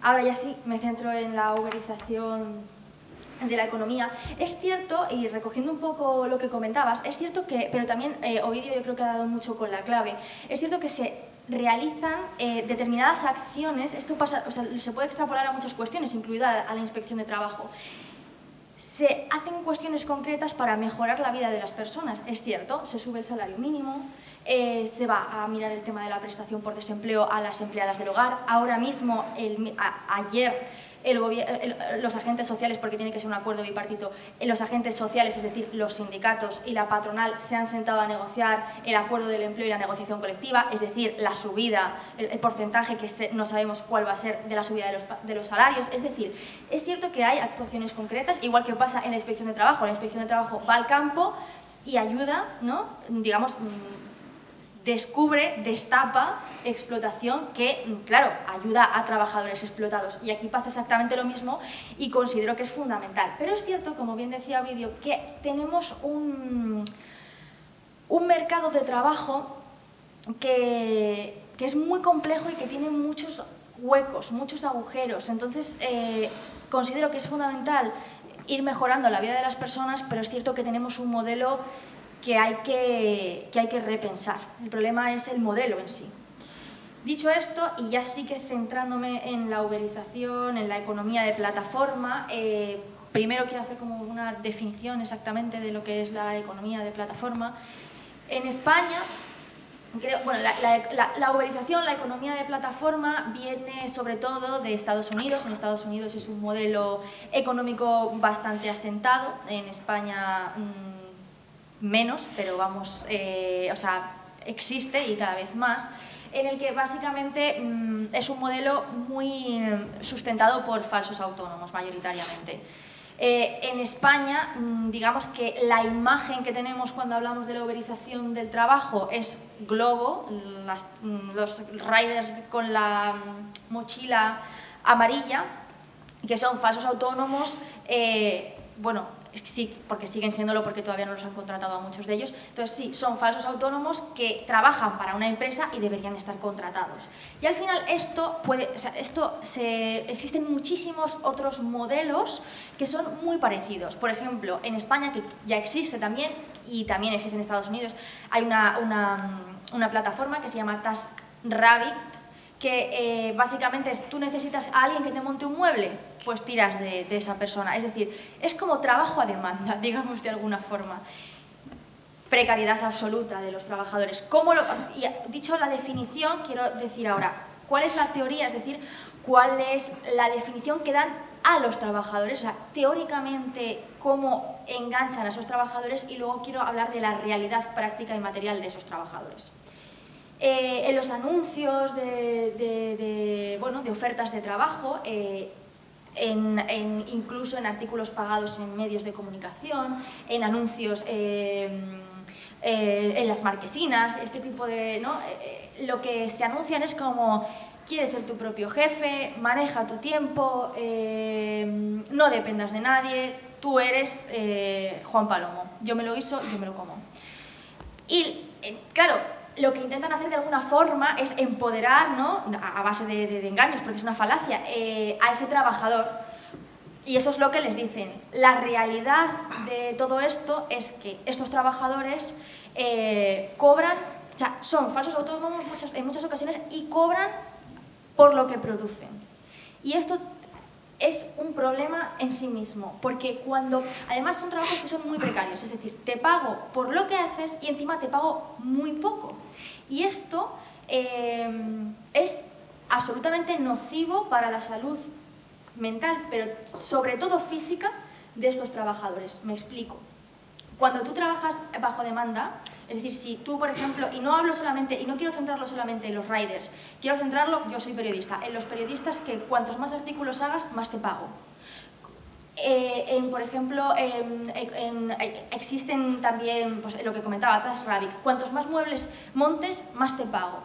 Speaker 2: Ahora ya sí, me centro en la uberización de la economía. Es cierto, y recogiendo un poco lo que comentabas, es cierto que, pero también Ovidio yo creo que ha dado mucho con la clave, es cierto que se realizan determinadas acciones, esto pasa, se puede extrapolar a muchas cuestiones, incluida a la inspección de trabajo. Se hacen cuestiones concretas para mejorar la vida de las personas, es cierto, se sube el salario mínimo, se va a mirar el tema de la prestación por desempleo a las empleadas del hogar. Ahora mismo, ayer, los agentes sociales, porque tiene que ser un acuerdo bipartito, los agentes sociales, es decir, los sindicatos y la patronal, se han sentado a negociar el acuerdo del empleo y la negociación colectiva, es decir, la subida, el porcentaje que no sabemos cuál va a ser de la subida de los salarios. Es decir, es cierto que hay actuaciones concretas, igual que pasa en la inspección de trabajo. La inspección de trabajo va al campo y ayuda, descubre, destapa explotación que, claro, ayuda a trabajadores explotados. Y aquí pasa exactamente lo mismo y considero que es fundamental. Pero es cierto, como bien decía Ovidio, que tenemos un mercado de trabajo que es muy complejo y que tiene muchos huecos, muchos agujeros. Entonces, considero que es fundamental ir mejorando la vida de las personas, pero es cierto que tenemos un modelo que hay que repensar. El problema es el modelo en sí. Dicho esto, y ya sí que centrándome en la uberización, en la economía de plataforma, primero quiero hacer como una definición exactamente de lo que es la economía de plataforma. En España, la uberización, la economía de plataforma, viene sobre todo de Estados Unidos. En Estados Unidos es un modelo económico bastante asentado. En España menos, pero existe y cada vez más, en el que básicamente es un modelo muy sustentado por falsos autónomos mayoritariamente. En España, digamos que la imagen que tenemos cuando hablamos de la uberización del trabajo es Globo, los riders con la mochila amarilla, que son falsos autónomos, sí, porque siguen siéndolo, porque todavía no los han contratado a muchos de ellos. Entonces sí, son falsos autónomos que trabajan para una empresa y deberían estar contratados. Y al final existen muchísimos otros modelos que son muy parecidos. Por ejemplo, en España, que ya existe también, y también existe en Estados Unidos, hay una plataforma que se llama TaskRabbit, que básicamente tú necesitas a alguien que te monte un mueble, pues tiras de esa persona. Es decir, es como trabajo a demanda, digamos de alguna forma. Precariedad absoluta de los trabajadores. Y dicho la definición, quiero decir ahora, ¿cuál es la teoría? Es decir, ¿cuál es la definición que dan a los trabajadores? O sea, teóricamente, cómo enganchan a esos trabajadores, y luego quiero hablar de la realidad práctica y material de esos trabajadores. En los anuncios de ofertas de trabajo, incluso en artículos pagados en medios de comunicación, en anuncios en las marquesinas, este tipo de... ¿no? Lo que se anuncian es como: quieres ser tu propio jefe, maneja tu tiempo, no dependas de nadie, tú eres Juan Palomo, yo me lo guiso, yo me lo como. Y claro, lo que intentan hacer de alguna forma es empoderar, ¿no? A base de engaños, porque es una falacia, a ese trabajador. Y eso es lo que les dicen. La realidad de todo esto es que estos trabajadores cobran, o sea, son falsos autónomos en muchas ocasiones y cobran por lo que producen. Y esto es un problema en sí mismo, porque además son trabajos que son muy precarios, es decir, te pago por lo que haces y encima te pago muy poco. Y esto es absolutamente nocivo para la salud mental, pero sobre todo física, de estos trabajadores. Me explico. Cuando tú trabajas bajo demanda, es decir, si tú, por ejemplo, y no hablo solamente, y no quiero centrarlo solamente en los riders, quiero centrarlo, yo soy periodista, en los periodistas, que cuantos más artículos hagas, más te pago. Por ejemplo, existen también, pues, lo que comentaba TaskRabbit, cuantos más muebles montes, más te pago.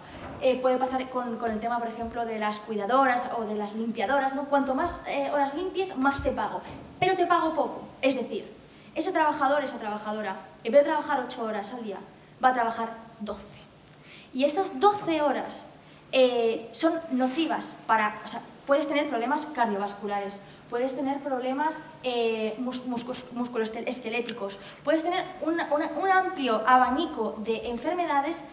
Speaker 2: Puede pasar con el tema, por ejemplo, de las cuidadoras o de las limpiadoras, ¿no? Cuanto más horas limpies, más te pago, pero te pago poco. Es decir, ese trabajador, esa trabajadora, en vez de trabajar 8 horas al día, va a trabajar 12. Y esas 12 horas son nocivas o sea, puedes tener problemas cardiovasculares, puedes tener problemas musculoesqueléticos, puedes tener un amplio abanico de enfermedades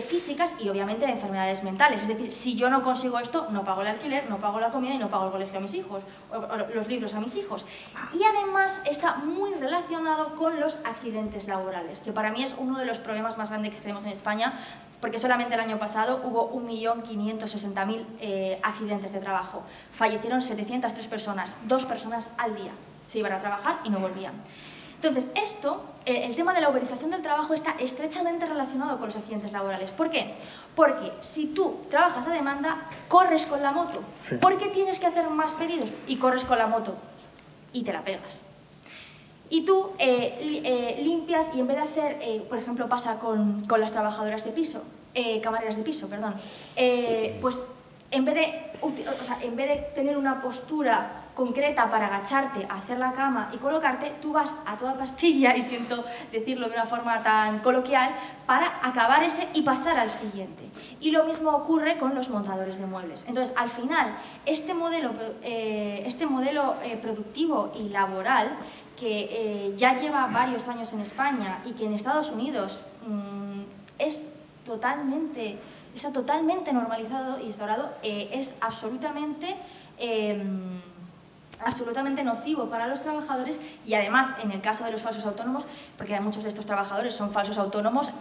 Speaker 2: físicas y obviamente de enfermedades mentales. Es decir, si yo no consigo esto, no pago el alquiler, no pago la comida y no pago el colegio a mis hijos, o los libros a mis hijos. Y además está muy relacionado con los accidentes laborales, que para mí es uno de los problemas más grandes que tenemos en España, porque solamente el año pasado hubo 1.560.000 accidentes de trabajo. Fallecieron 703 personas, 2 personas al día. Se iban a trabajar y no volvían. Entonces, el tema de la uberización del trabajo está estrechamente relacionado con los accidentes laborales. ¿Por qué? Porque si tú trabajas a demanda, corres con la moto. Sí. Porque tienes que hacer más pedidos y corres con la moto y te la pegas. Y tú limpias y en vez de hacer, por ejemplo, pasa con las trabajadoras de piso, camareras de piso, perdón, pues en vez de tener una postura concreta para agacharte, hacer la cama y colocarte, tú vas a toda pastilla, y siento decirlo de una forma tan coloquial, para acabar ese y pasar al siguiente. Y lo mismo ocurre con los montadores de muebles. Entonces, al final, este modelo productivo y laboral, que ya lleva varios años en España y que en Estados Unidos está totalmente normalizado y instaurado, es absolutamente nocivo para los trabajadores. Y además, en el caso de los falsos autónomos, porque muchos de estos trabajadores son falsos autónomos,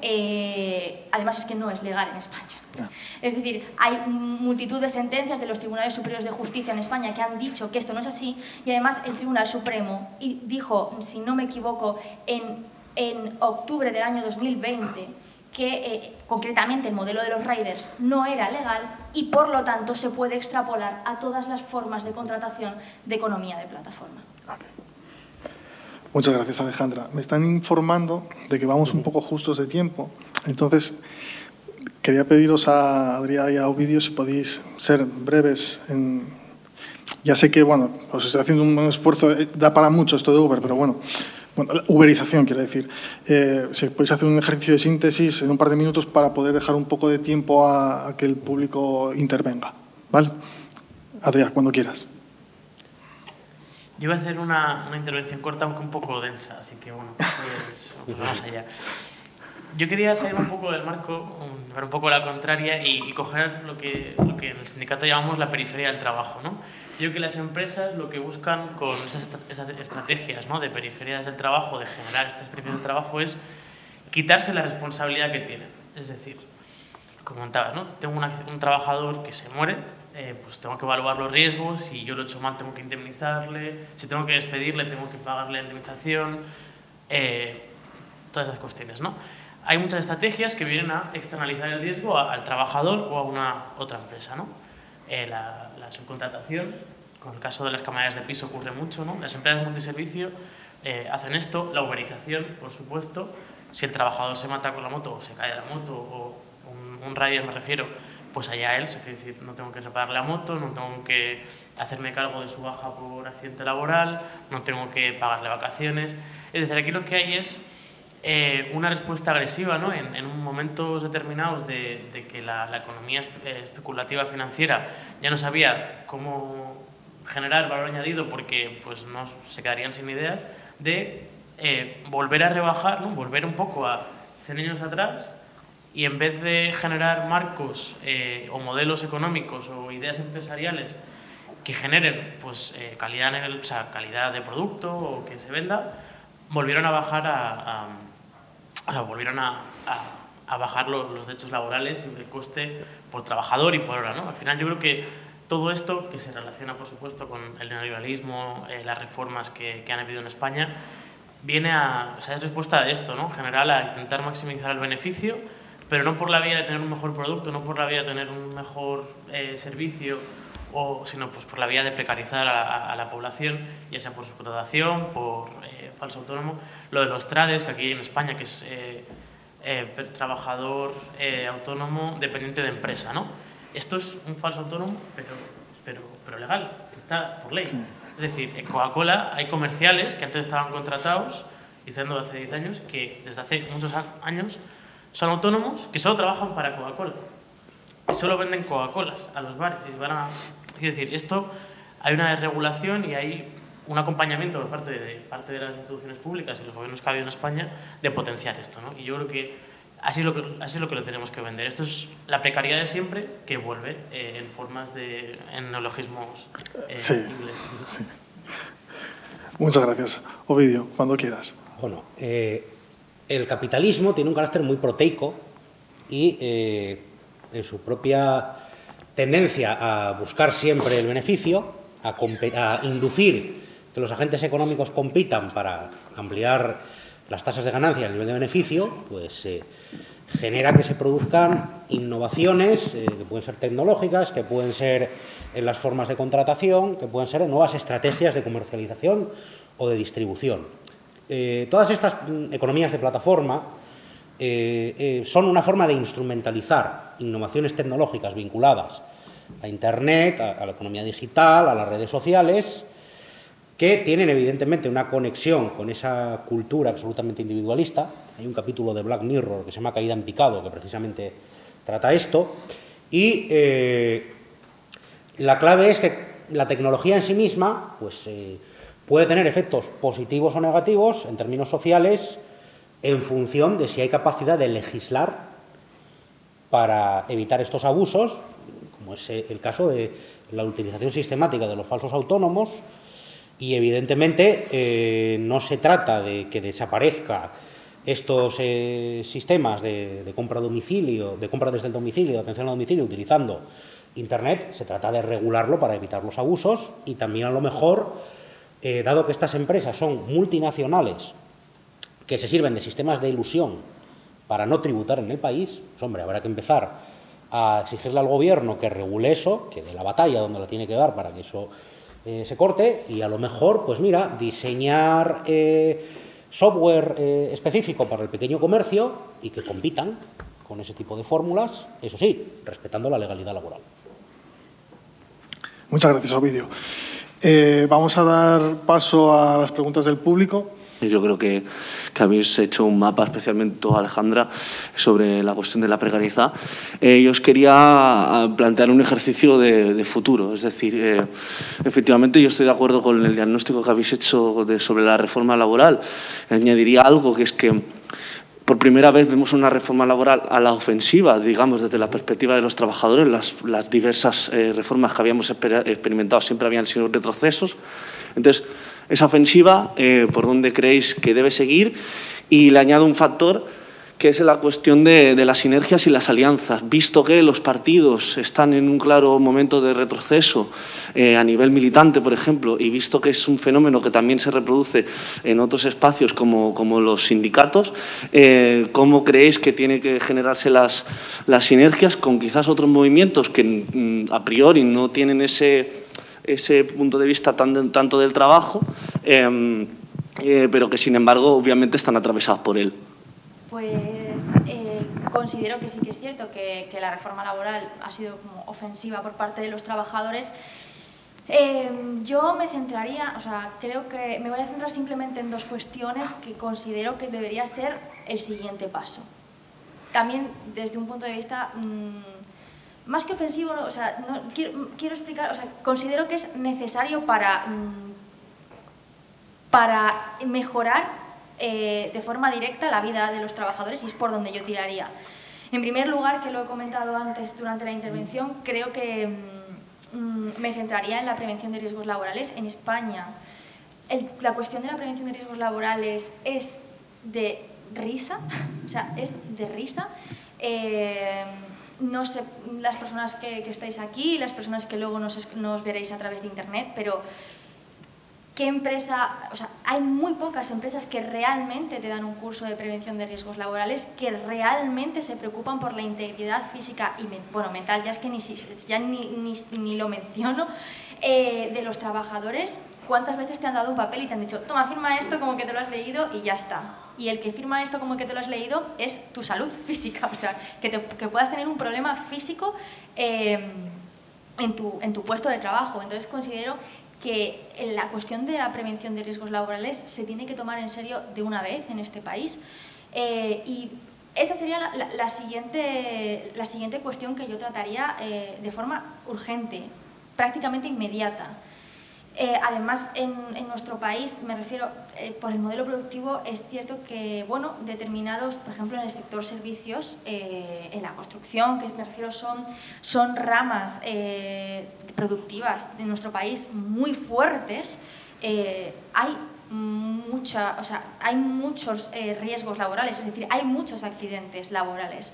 Speaker 2: además es que no es legal en España. Es decir, hay multitud de sentencias de los Tribunales Superiores de Justicia en España que han dicho que esto no es así, y además el Tribunal Supremo dijo, si no me equivoco, en octubre del año 2020, que concretamente el modelo de los riders no era legal y por lo tanto se puede extrapolar a todas las formas de contratación de economía de plataforma.
Speaker 1: Muchas gracias, Alejandra. Me están informando de que vamos un poco justos de tiempo, entonces quería pediros a Adrià y a Ovidio si podéis ser breves. Ya sé que, bueno, os estoy haciendo un esfuerzo, da para mucho esto de Uber, pero bueno, la uberización, quiero decir. Si podéis hacer un ejercicio de síntesis en un par de minutos para poder dejar un poco de tiempo a que el público intervenga, ¿vale? Adrià, cuando quieras.
Speaker 3: Yo voy a hacer una intervención corta, aunque un poco densa, así que bueno, pues vamos allá. Yo quería salir un poco del marco, ver un poco la contraria y coger lo que en el sindicato llamamos la periferia del trabajo, ¿no? Yo creo que las empresas lo que buscan con esas estrategias, ¿no?, de periferias del trabajo, de generar estas periferias del trabajo, es quitarse la responsabilidad que tienen. Es decir, como comentabas, ¿no?, tengo un trabajador que se muere, pues tengo que evaluar los riesgos, si yo lo he hecho mal tengo que indemnizarle, si tengo que despedirle tengo que pagarle la indemnización, todas esas cuestiones, ¿no? hay muchas estrategias que vienen a externalizar el riesgo al trabajador o a una otra empresa, ¿no? La subcontratación, con el caso de las camareras de piso ocurre mucho, ¿no? Las empresas multiservicio hacen esto, la uberización, por supuesto. Si el trabajador se mata con la moto o se cae de la moto, o un rider me refiero, pues allá él, eso quiere decir, no tengo que reparar la moto, no tengo que hacerme cargo de su baja por accidente laboral, no tengo que pagarle vacaciones. Es decir, aquí lo que hay es una respuesta agresiva, ¿no? En momentos determinados de que la economía especulativa financiera ya no sabía cómo generar valor añadido porque pues, no se quedarían sin ideas, de volver a rebajar, ¿no? Volver un poco a 100 años atrás y en vez de generar marcos o modelos económicos o ideas empresariales que generen pues, calidad de producto o que se venda, volvieron a bajar volvieron a bajar los derechos laborales y el coste por trabajador y por hora, ¿no? Al final yo creo que todo esto, que se relaciona por supuesto con el neoliberalismo, las reformas que han habido en España, viene es respuesta a esto, ¿no? En general, a intentar maximizar el beneficio, pero no por la vía de tener un mejor producto, no por la vía de tener un mejor servicio, sino pues por la vía de precarizar a la población, ya sea por subcontratación, por falso autónomo. Lo de los trades, que aquí en España, que es trabajador autónomo dependiente de empresa, ¿no? Esto es un falso autónomo, pero legal, que está por ley. Sí. Es decir, en Coca-Cola hay comerciales que antes estaban contratados, y siendo de hace 10 años, que desde hace muchos años son autónomos que solo trabajan para Coca-Cola. Y solo venden Coca-Colas a los bares. Es decir, esto hay una desregulación y hay un acompañamiento por parte de las instituciones públicas y los gobiernos que ha habido en España de potenciar esto, ¿no? Y yo creo que así es lo que lo tenemos que vender. Esto es la precariedad de siempre que vuelve en formas en neologismos ingleses. Sí.
Speaker 1: Muchas gracias. Ovidio, cuando quieras.
Speaker 4: Bueno, el capitalismo tiene un carácter muy proteico y en su propia tendencia a buscar siempre el beneficio, a inducir que los agentes económicos compitan para ampliar las tasas de ganancia, el nivel de beneficio, pues genera que se produzcan innovaciones que pueden ser tecnológicas, que pueden ser en las formas de contratación, que pueden ser en nuevas estrategias de comercialización o de distribución. Todas estas economías de plataforma son una forma de instrumentalizar innovaciones tecnológicas vinculadas a Internet, a la economía digital, a las redes sociales, que tienen evidentemente una conexión con esa cultura absolutamente individualista. Hay un capítulo de Black Mirror que se llama Caída en picado, que precisamente trata esto, y la clave es que la tecnología en sí misma pues, puede tener efectos positivos o negativos en términos sociales en función de si hay capacidad de legislar para evitar estos abusos, como es el caso de la utilización sistemática de los falsos autónomos. Y evidentemente no se trata de que desaparezca estos sistemas de compra a domicilio, de compra desde el domicilio, de atención a domicilio utilizando Internet. Se trata de regularlo para evitar los abusos y también a lo mejor, dado que estas empresas son multinacionales que se sirven de sistemas de ilusión para no tributar en el país, pues hombre, habrá que empezar a exigirle al gobierno que regule eso, que dé la batalla donde la tiene que dar para que eso se corte, y a lo mejor, pues mira, diseñar software específico para el pequeño comercio y que compitan con ese tipo de fórmulas, eso sí, respetando la legalidad laboral.
Speaker 1: Muchas gracias, Ovidio. Vamos a dar paso a las preguntas del público.
Speaker 5: Yo creo que habéis hecho un mapa, especialmente tú, Alejandra, sobre la cuestión de la precariedad. Yo os quería plantear un ejercicio de futuro. Es decir, efectivamente yo estoy de acuerdo con el diagnóstico que habéis hecho sobre la reforma laboral. Añadiría algo, que es que por primera vez vemos una reforma laboral a la ofensiva, digamos, desde la perspectiva de los trabajadores. Las diversas reformas que habíamos experimentado siempre habían sido retrocesos. Entonces, esa ofensiva, ¿por dónde creéis que debe seguir? Y le añado un factor que es la cuestión de las sinergias y las alianzas. Visto que los partidos están en un claro momento de retroceso a nivel militante, por ejemplo, y visto que es un fenómeno que también se reproduce en otros espacios como los sindicatos, ¿cómo creéis que tienen que generarse las sinergias con quizás otros movimientos que a priori no tienen ese punto de vista tanto del trabajo, pero que sin embargo obviamente están atravesados por él?
Speaker 2: Pues considero que sí que es cierto que la reforma laboral ha sido como ofensiva por parte de los trabajadores. Yo me centraría, creo que me voy a centrar simplemente en dos cuestiones que considero que debería ser el siguiente paso. También desde un punto de vista más que ofensivo, quiero explicar, considero que es necesario para mejorar de forma directa la vida de los trabajadores, y es por donde yo tiraría. En primer lugar, que lo he comentado antes durante la intervención, creo que me centraría en la prevención de riesgos laborales. En España, la cuestión de la prevención de riesgos laborales es de risa, es de risa. No sé, las personas que estáis aquí, las personas que luego nos veréis a través de internet, pero ¿qué empresa? Hay muy pocas empresas que realmente te dan un curso de prevención de riesgos laborales, que realmente se preocupan por la integridad física y mental, ya es que ni lo menciono, de los trabajadores. ¿Cuántas veces te han dado un papel y te han dicho, toma, firma esto como que te lo has leído y ya está? Y el que firma esto como que te lo has leído es tu salud física, que puedas tener un problema físico en tu puesto de trabajo. Entonces considero que la cuestión de la prevención de riesgos laborales se tiene que tomar en serio de una vez en este país, y esa sería la siguiente cuestión que yo trataría de forma urgente, prácticamente inmediata. Además, en nuestro país, me refiero, por el modelo productivo, es cierto que, determinados, por ejemplo, en el sector servicios, en la construcción, que me refiero, son ramas productivas de nuestro país muy fuertes. Hay muchos riesgos laborales, es decir, hay muchos accidentes laborales.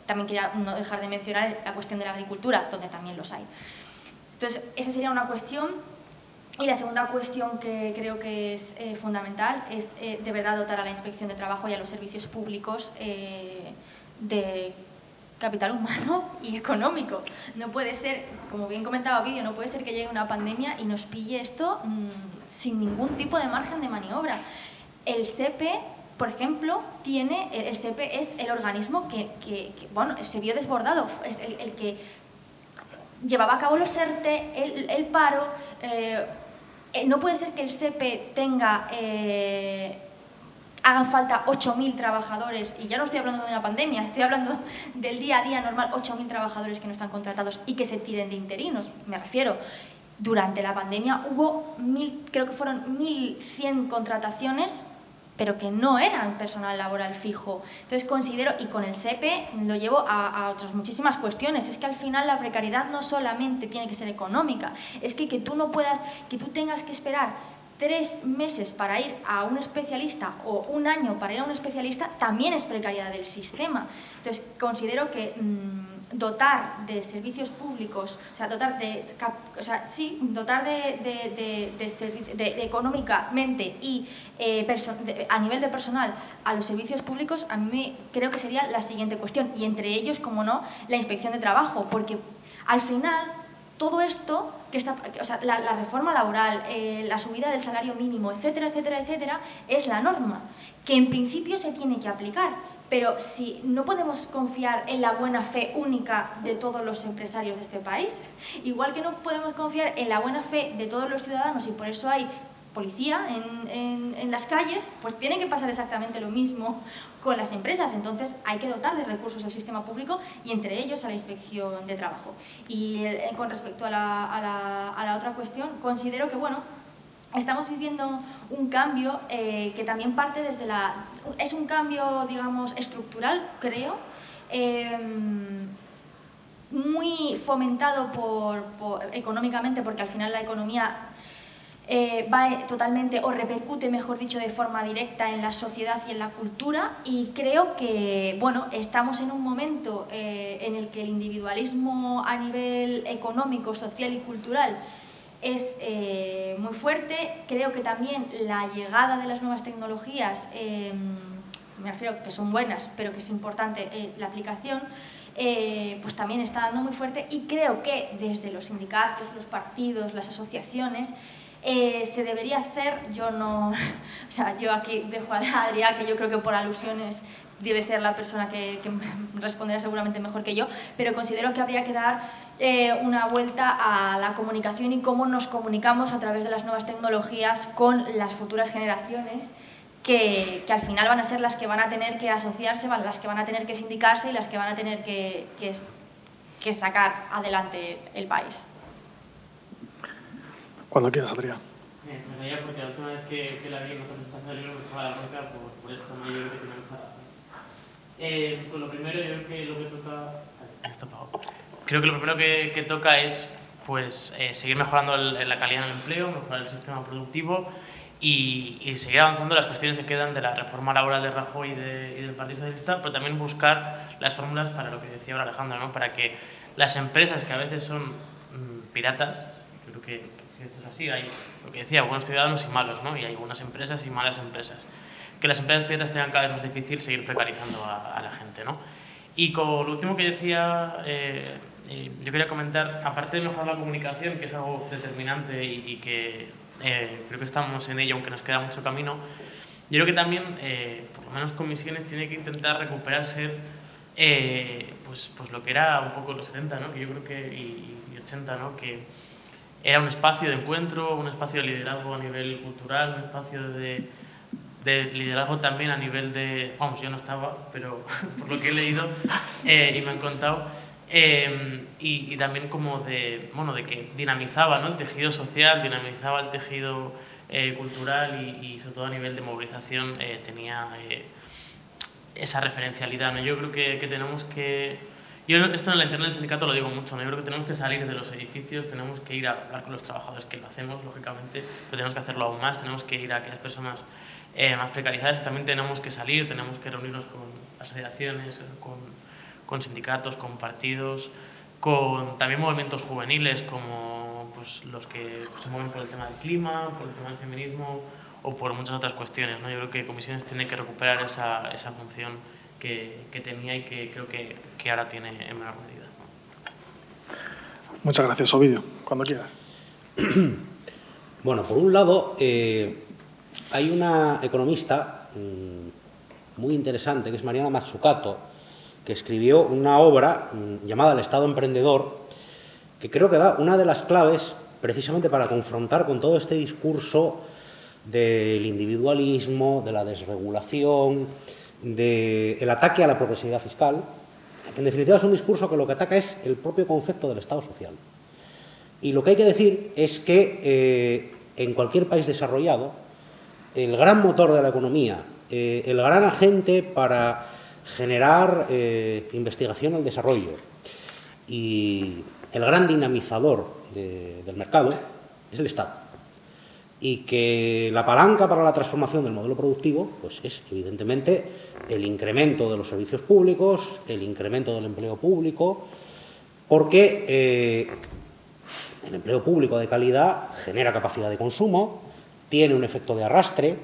Speaker 2: También quería no dejar de mencionar la cuestión de la agricultura, donde también los hay. Entonces, esa sería una cuestión. Y la segunda cuestión que creo que es fundamental es de verdad dotar a la Inspección de Trabajo y a los servicios públicos de capital humano y económico. No puede ser, como bien comentaba Ovidio, no puede ser que llegue una pandemia y nos pille esto sin ningún tipo de margen de maniobra. El SEPE, por ejemplo, el SEPE es el organismo que se vio desbordado, es el que llevaba a cabo los ERTE, el paro. No puede ser que el SEPE hagan falta 8.000 trabajadores, y ya no estoy hablando de una pandemia, estoy hablando del día a día normal, 8.000 trabajadores que no están contratados y que se tiren de interinos. Me refiero, durante la pandemia hubo creo que fueron 1.100 contrataciones, pero que no eran personal laboral fijo. Entonces considero, y con el SEPE lo llevo a otras muchísimas cuestiones, es que al final la precariedad no solamente tiene que ser económica, es que tú tengas que esperar 3 meses para ir a un especialista o un año para ir a un especialista, también es precariedad del sistema. Entonces considero que dotar de servicios públicos, dotar de económicamente y a nivel de personal a los servicios públicos, a mí creo que sería la siguiente cuestión, y entre ellos, como no, la Inspección de Trabajo, porque al final todo esto, la reforma laboral, la subida del salario mínimo, etcétera, etcétera, etcétera, es la norma, que en principio se tiene que aplicar. Pero si no podemos confiar en la buena fe única de todos los empresarios de este país, igual que no podemos confiar en la buena fe de todos los ciudadanos, y por eso hay policía en las calles, pues tiene que pasar exactamente lo mismo con las empresas. Entonces hay que dotar de recursos al sistema público, y entre ellos a la Inspección de Trabajo. Y con respecto a la otra cuestión, considero que, estamos viviendo un cambio que también parte es un cambio, digamos, estructural, creo, muy fomentado económicamente, porque al final la economía va totalmente, o repercute, mejor dicho, de forma directa en la sociedad y en la cultura, y creo que, bueno, estamos en un momento en el que el individualismo a nivel económico, social y cultural es muy fuerte. Creo que también la llegada de las nuevas tecnologías, me refiero que son buenas, pero que es importante la aplicación, pues también está dando muy fuerte, y creo que desde los sindicatos, los partidos, las asociaciones, se debería hacer, yo no, o sea, yo aquí dejo a Adrià, que yo creo que por alusiones debe ser la persona que responderá seguramente mejor que yo, pero considero que habría que dar una vuelta a la comunicación y cómo nos comunicamos a través de las nuevas tecnologías con las futuras generaciones, que al final van a ser las que van a tener que asociarse, las que van a tener que sindicarse y las que van a tener que sacar adelante el país.
Speaker 1: Cuando quieras, Adrià.
Speaker 3: Me reía porque la última vez que la vi en otra presentación del libro me echaba la bronca por esto, ¿no? Yo creo que tiene mucha razón. Pues lo primero, yo creo que lo que toca... Creo que lo primero que toca es pues, seguir mejorando la calidad del empleo, mejorar el sistema productivo y seguir avanzando las cuestiones que quedan de la reforma laboral de Rajoy y del Partido Socialista, pero también buscar las fórmulas para lo que decía ahora Alejandra, ¿no? Para que las empresas que a veces son piratas, creo que esto es así, hay lo que decía, buenos ciudadanos y malos, ¿no? Y hay buenas empresas y malas empresas. Que las empresas piratas tengan cada vez más difícil seguir precarizando a la gente, ¿no? Y con lo último que decía, yo quería comentar, aparte de mejorar la comunicación, que es algo determinante y que creo que estamos en ello, aunque nos queda mucho camino, yo creo que también, por lo menos Comisiones, tiene que intentar recuperarse pues lo que era un poco los 70, ¿no? Que yo creo que, y 80, ¿no? Que era un espacio de encuentro, un espacio de liderazgo a nivel cultural, un espacio de liderazgo también a nivel de... Vamos, yo no estaba, pero por lo que he leído y me han contado, y también como de que dinamizaba, ¿no? El tejido social, dinamizaba el tejido cultural y sobre todo a nivel de movilización tenía esa referencialidad, ¿no? Yo creo que tenemos que... Yo esto en la internet del sindicato lo digo mucho, ¿no? Yo creo que tenemos que salir de los edificios, tenemos que ir a hablar con los trabajadores, que lo hacemos, lógicamente, pero tenemos que hacerlo aún más, tenemos que ir a aquellas personas más precarizadas, también tenemos que salir, tenemos que reunirnos con asociaciones, con sindicatos, con partidos, con también movimientos juveniles como pues, los que se mueven por el tema del clima, por el tema del feminismo o por muchas otras cuestiones, ¿no? Yo creo que Comisiones tiene que recuperar esa función que tenía y que creo que ahora tiene en menor medida.
Speaker 1: Muchas gracias, Ovidio. Cuando quieras.
Speaker 4: Bueno, por un lado, hay una economista muy interesante, que es Mariana Mazzucato, que escribió una obra llamada El Estado Emprendedor, que creo que da una de las claves precisamente para confrontar con todo este discurso del individualismo, de la desregulación, del ataque a la progresividad fiscal, que en definitiva es un discurso que lo que ataca es el propio concepto del Estado social. Y lo que hay que decir es que en cualquier país desarrollado, el gran motor de la economía, el gran agente para generar investigación al desarrollo y el gran dinamizador del mercado es el Estado. Y que la palanca para la transformación del modelo productivo pues es, evidentemente, el incremento de los servicios públicos, el incremento del empleo público, porque el empleo público de calidad genera capacidad de consumo, tiene un efecto de arrastre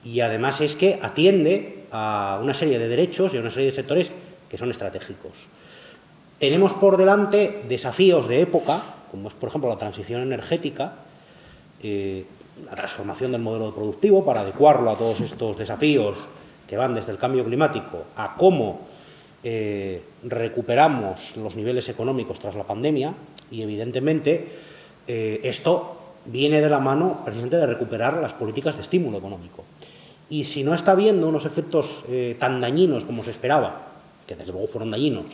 Speaker 4: y, además, es que atiende a una serie de derechos y a una serie de sectores que son estratégicos. Tenemos por delante desafíos de época, como es, por ejemplo, la transición energética, la transformación del modelo productivo para adecuarlo a todos estos desafíos que van desde el cambio climático a cómo recuperamos los niveles económicos tras la pandemia y, evidentemente, esto viene de la mano precisamente de recuperar las políticas de estímulo económico. Y si no está habiendo unos efectos tan dañinos como se esperaba, que desde luego fueron dañinos,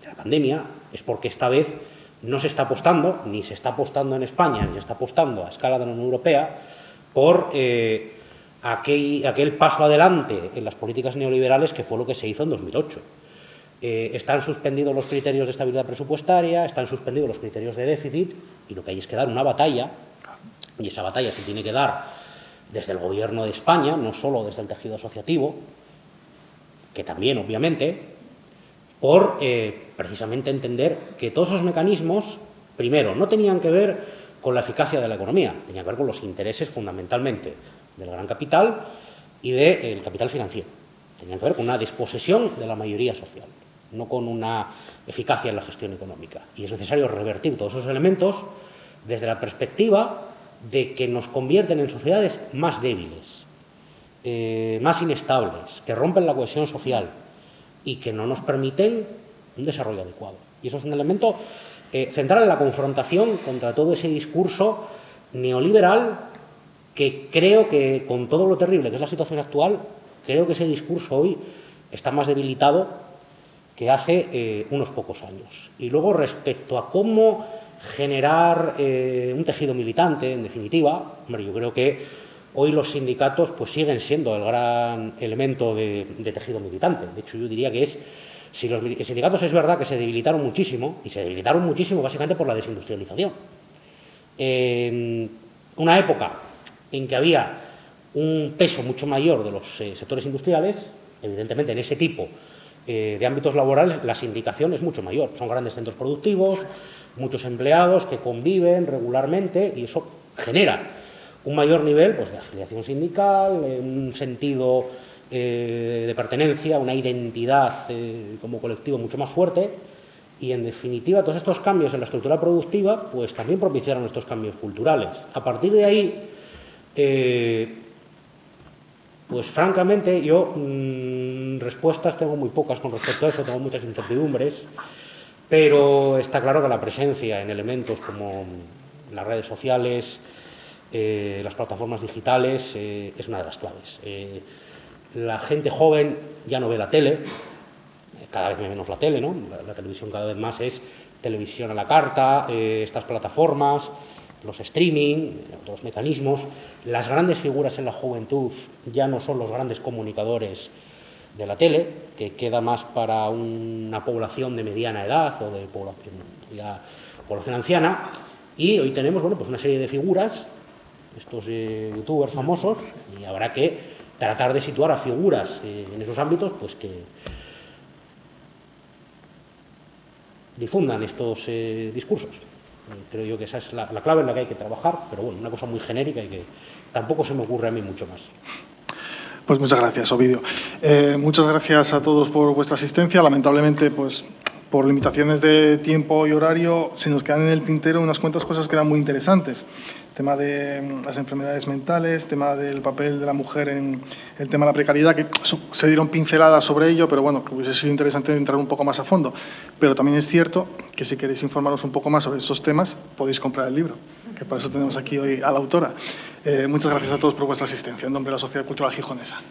Speaker 4: de la pandemia, es porque esta vez no se está apostando, ni se está apostando en España, ni se está apostando a escala de la Unión Europea, por aquel paso adelante en las políticas neoliberales que fue lo que se hizo en 2008. Están suspendidos los criterios de estabilidad presupuestaria, están suspendidos los criterios de déficit, y lo que hay es que dar una batalla Y esa batalla se tiene que dar desde el Gobierno de España, no solo desde el tejido asociativo, que también, obviamente, por precisamente entender que todos esos mecanismos, primero, no tenían que ver con la eficacia de la economía, tenían que ver con los intereses fundamentalmente del gran capital y del capital financiero. Tenían que ver con una disposesión de la mayoría social, no con una eficacia en la gestión económica. Y es necesario revertir todos esos elementos desde la perspectiva de que nos convierten en sociedades más débiles, más inestables, que rompen la cohesión social y que no nos permiten un desarrollo adecuado. Y eso es un elemento central en la confrontación contra todo ese discurso neoliberal que creo que, con todo lo terrible que es la situación actual, creo que ese discurso hoy está más debilitado que hace unos pocos años. Y luego, respecto a cómo generar un tejido militante, en definitiva, hombre, yo creo que hoy los sindicatos pues siguen siendo el gran elemento de tejido militante. De hecho, yo diría que si los sindicatos es verdad que se debilitaron muchísimo, y se debilitaron muchísimo básicamente por la desindustrialización. En una época en que había un peso mucho mayor de los sectores industriales, evidentemente en ese tipo de ámbitos laborales la sindicación es mucho mayor. Son grandes centros productivos, muchos empleados que conviven regularmente y eso genera un mayor nivel pues, de afiliación sindical, un sentido de pertenencia, una identidad como colectivo mucho más fuerte y, en definitiva, todos estos cambios en la estructura productiva pues también propiciaron estos cambios culturales. A partir de ahí, pues francamente yo respuestas tengo muy pocas con respecto a eso, tengo muchas incertidumbres, pero está claro que la presencia en elementos como las redes sociales, las plataformas digitales, es una de las claves. La gente joven ya no ve la tele, cada vez menos la tele, ¿no? La televisión cada vez más es televisión a la carta, estas plataformas, los streaming, otros mecanismos. Las grandes figuras en la juventud ya no son los grandes comunicadores de la tele, que queda más para una población de mediana edad o de población anciana, y hoy tenemos bueno, pues una serie de figuras, estos youtubers famosos, y habrá que tratar de situar a figuras en esos ámbitos pues que difundan estos discursos. Creo yo que esa es la clave en la que hay que trabajar, pero bueno, una cosa muy genérica y que tampoco se me ocurre a mí mucho más.
Speaker 1: Pues muchas gracias, Ovidio. Muchas gracias a todos por vuestra asistencia. Lamentablemente, pues por limitaciones de tiempo y horario, se nos quedan en el tintero unas cuantas cosas que eran muy interesantes. Tema de las enfermedades mentales, tema del papel de la mujer en el tema de la precariedad, que se dieron pinceladas sobre ello, pero bueno, que hubiese sido interesante entrar un poco más a fondo. Pero también es cierto que si queréis informaros un poco más sobre esos temas, podéis comprar el libro, que para eso tenemos aquí hoy a la autora. Muchas gracias a todos por vuestra asistencia, en nombre de la Sociedad Cultural Gijonesa.